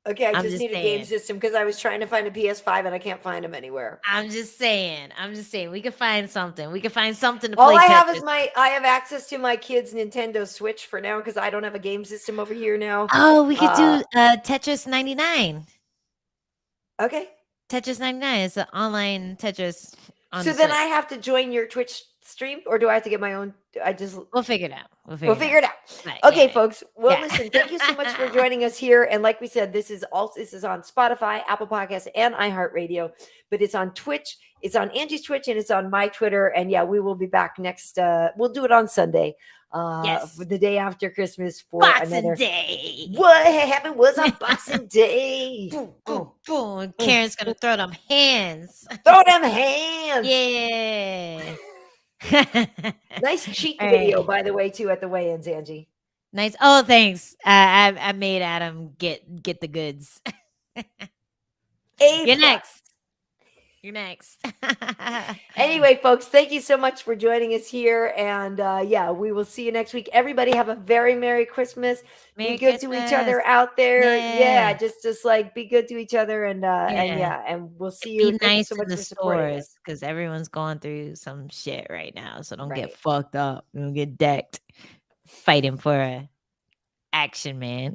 Okay, I I'm just just need a game saying. system because I was trying to find a PS5 and I can't find them anywhere. I'm just saying. I'm just saying. We could find something. We could find something to All play I have is Tetris. I have access to my kids' Nintendo Switch for now because I don't have a game system over here now. Oh, we could Uh, do Tetris 99. okay. Tetris 99 is an online Tetris on So the then Switch. I have to join your Twitch stream, or do I have to get my own? I just We'll figure it out. We'll We'll figure it figure out. it out. Right, Okay, yeah. folks. Well, Yeah. listen, thank you so much for joining us here. And like we said, this is on Spotify, Apple Podcasts, and iHeartRadio. But it's on Twitch. It's on Angie's Twitch, and it's on my Twitter. And yeah, we will be back next. We'll do it on Sunday, Yes. for the day after Christmas for Boxing another. Day. What happened was on Boxing Day. Boom, boom, boom. Karen's gonna throw them hands. Throw them hands. Yeah. Nice cheek All video, right. by the way, too, at the weigh-ins, Angie. Nice. Oh, thanks. I made Adam get the goods. A You're plus. next. You're next. Anyway, folks, thank you so much for joining us here. And yeah, we will see you next week. Everybody have a very Merry Christmas. Merry Be good to each Christmas. other out there. Yeah, Yeah. just like be good to each other, and Yeah. yeah, and we'll see you. Be Thank you nice so in much the for supporting stores us. because everyone's going through some shit right now. So don't get Right. fucked up. Don't get decked fighting for a action man.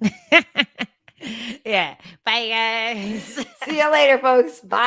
Yeah. Bye, guys. See you later, folks. Bye.